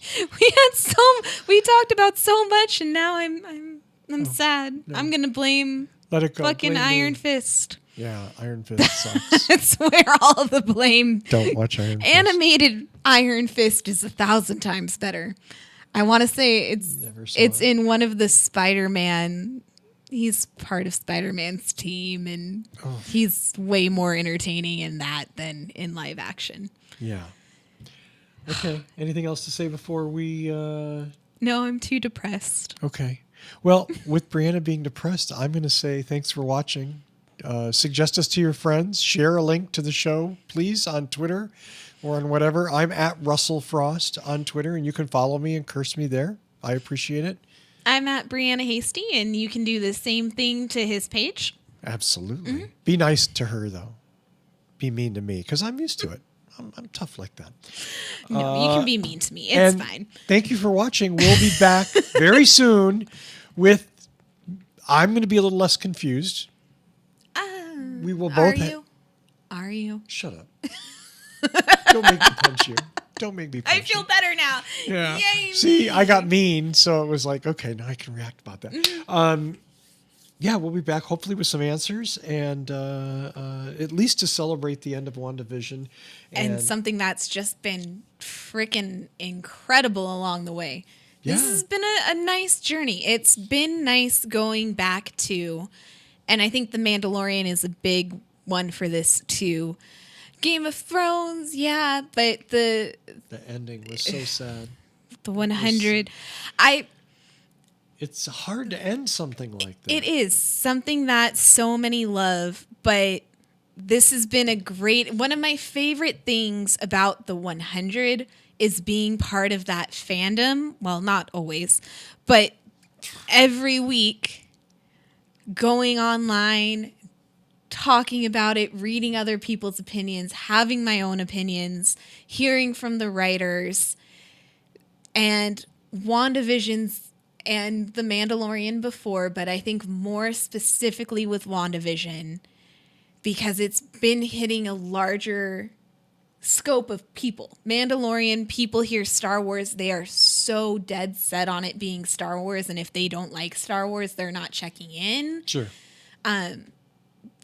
talked about so much, and now I'm sad. No. I'm gonna blame Let it go. Fucking blame Iron me. Fist. Yeah, Iron Fist sucks. That's where all of the blame. Don't watch Iron Fist. Animated Iron Fist is 1,000 times better. I want to say it's in one of the Spider-Man. He's part of Spider-Man's team, and he's way more entertaining in that than in live action. Yeah. Okay. Anything else to say before we... No, I'm too depressed. Okay. Well, with Brianna being depressed, I'm going to say thanks for watching. Suggest us to your friends. Share a link to the show, please, on Twitter or on whatever. I'm at Russell Frost on Twitter, and you can follow me and curse me there. I appreciate it. I'm at Brianna Hasty, and you can do the same thing to his page. Absolutely. Mm-hmm. Be nice to her, though. Be mean to me, because I'm used to it. I'm tough like that. No, you can be mean to me. It's fine. Thank you for watching. We'll be back very soon with... I'm going to be a little less confused. We will both... Are you? Shut up. Don't make me punch you. Don't make me punch you. I feel better now. Yeah. Yay, See, me. I got mean, so it was like, okay, now I can react about that. Mm-hmm. Yeah, we'll be back hopefully with some answers and at least to celebrate the end of WandaVision. And something that's just been freaking incredible along the way. Yeah. This has been a nice journey. It's been nice going back to, and I think The Mandalorian is a big one for this too. Game of Thrones, yeah, but the ending was so sad. The 100. It's hard to end something like that. It is something that so many love, but this has been one of my favorite things about the 100 is being part of that fandom. Well, not always, but every week going online, talking about it, reading other people's opinions, having my own opinions, hearing from the writers, and WandaVisions and The Mandalorian before, but I think more specifically with WandaVision because it's been hitting a larger scope of people. Mandalorian, people hear Star Wars, they are so dead set on it being Star Wars, and if they don't like Star Wars, they're not checking in. Sure.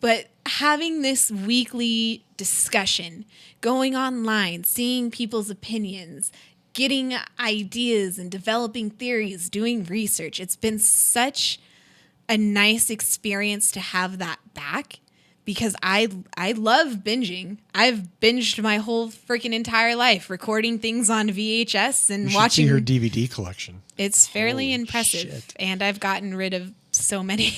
But having this weekly discussion, going online, seeing people's opinions, getting ideas and developing theories, doing research, it's been such a nice experience to have that back. Because I love binging. I've binged my whole freaking entire life, recording things on VHS and You should watching see her DVD collection. It's fairly Holy impressive, shit. and I've gotten rid of so many.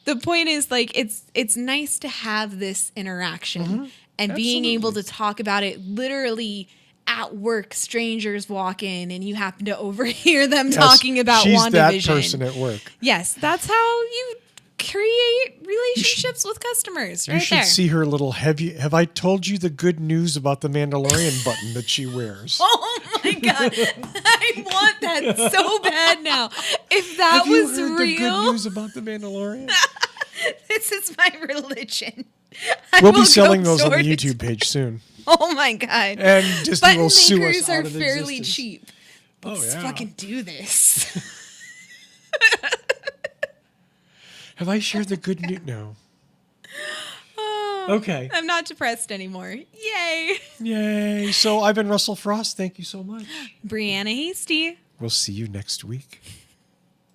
The point is, like, it's nice to have this interaction and being able to talk about it literally at work. Strangers walk in, and you happen to overhear them talking about she's WandaVision. that person at work. Yes, that's how you create relationships with customers. You Right should there. see her little have I told you the good news about the Mandalorian button that she wears? Oh my god, I want that so bad now. If that Have you was heard real, the good news about the Mandalorian? this is my religion. We'll will be selling go those on the door to YouTube page soon. Oh my god. And Disney Button will sue us makers out are of fairly existence. cheap. Oh, Let's yeah. fucking do this. Have I shared the good news? No. Oh, Okay. I'm not depressed anymore. Yay. Yay. So I've been Russell Frost. Thank you so much. Brianna Hasty. We'll see you next week.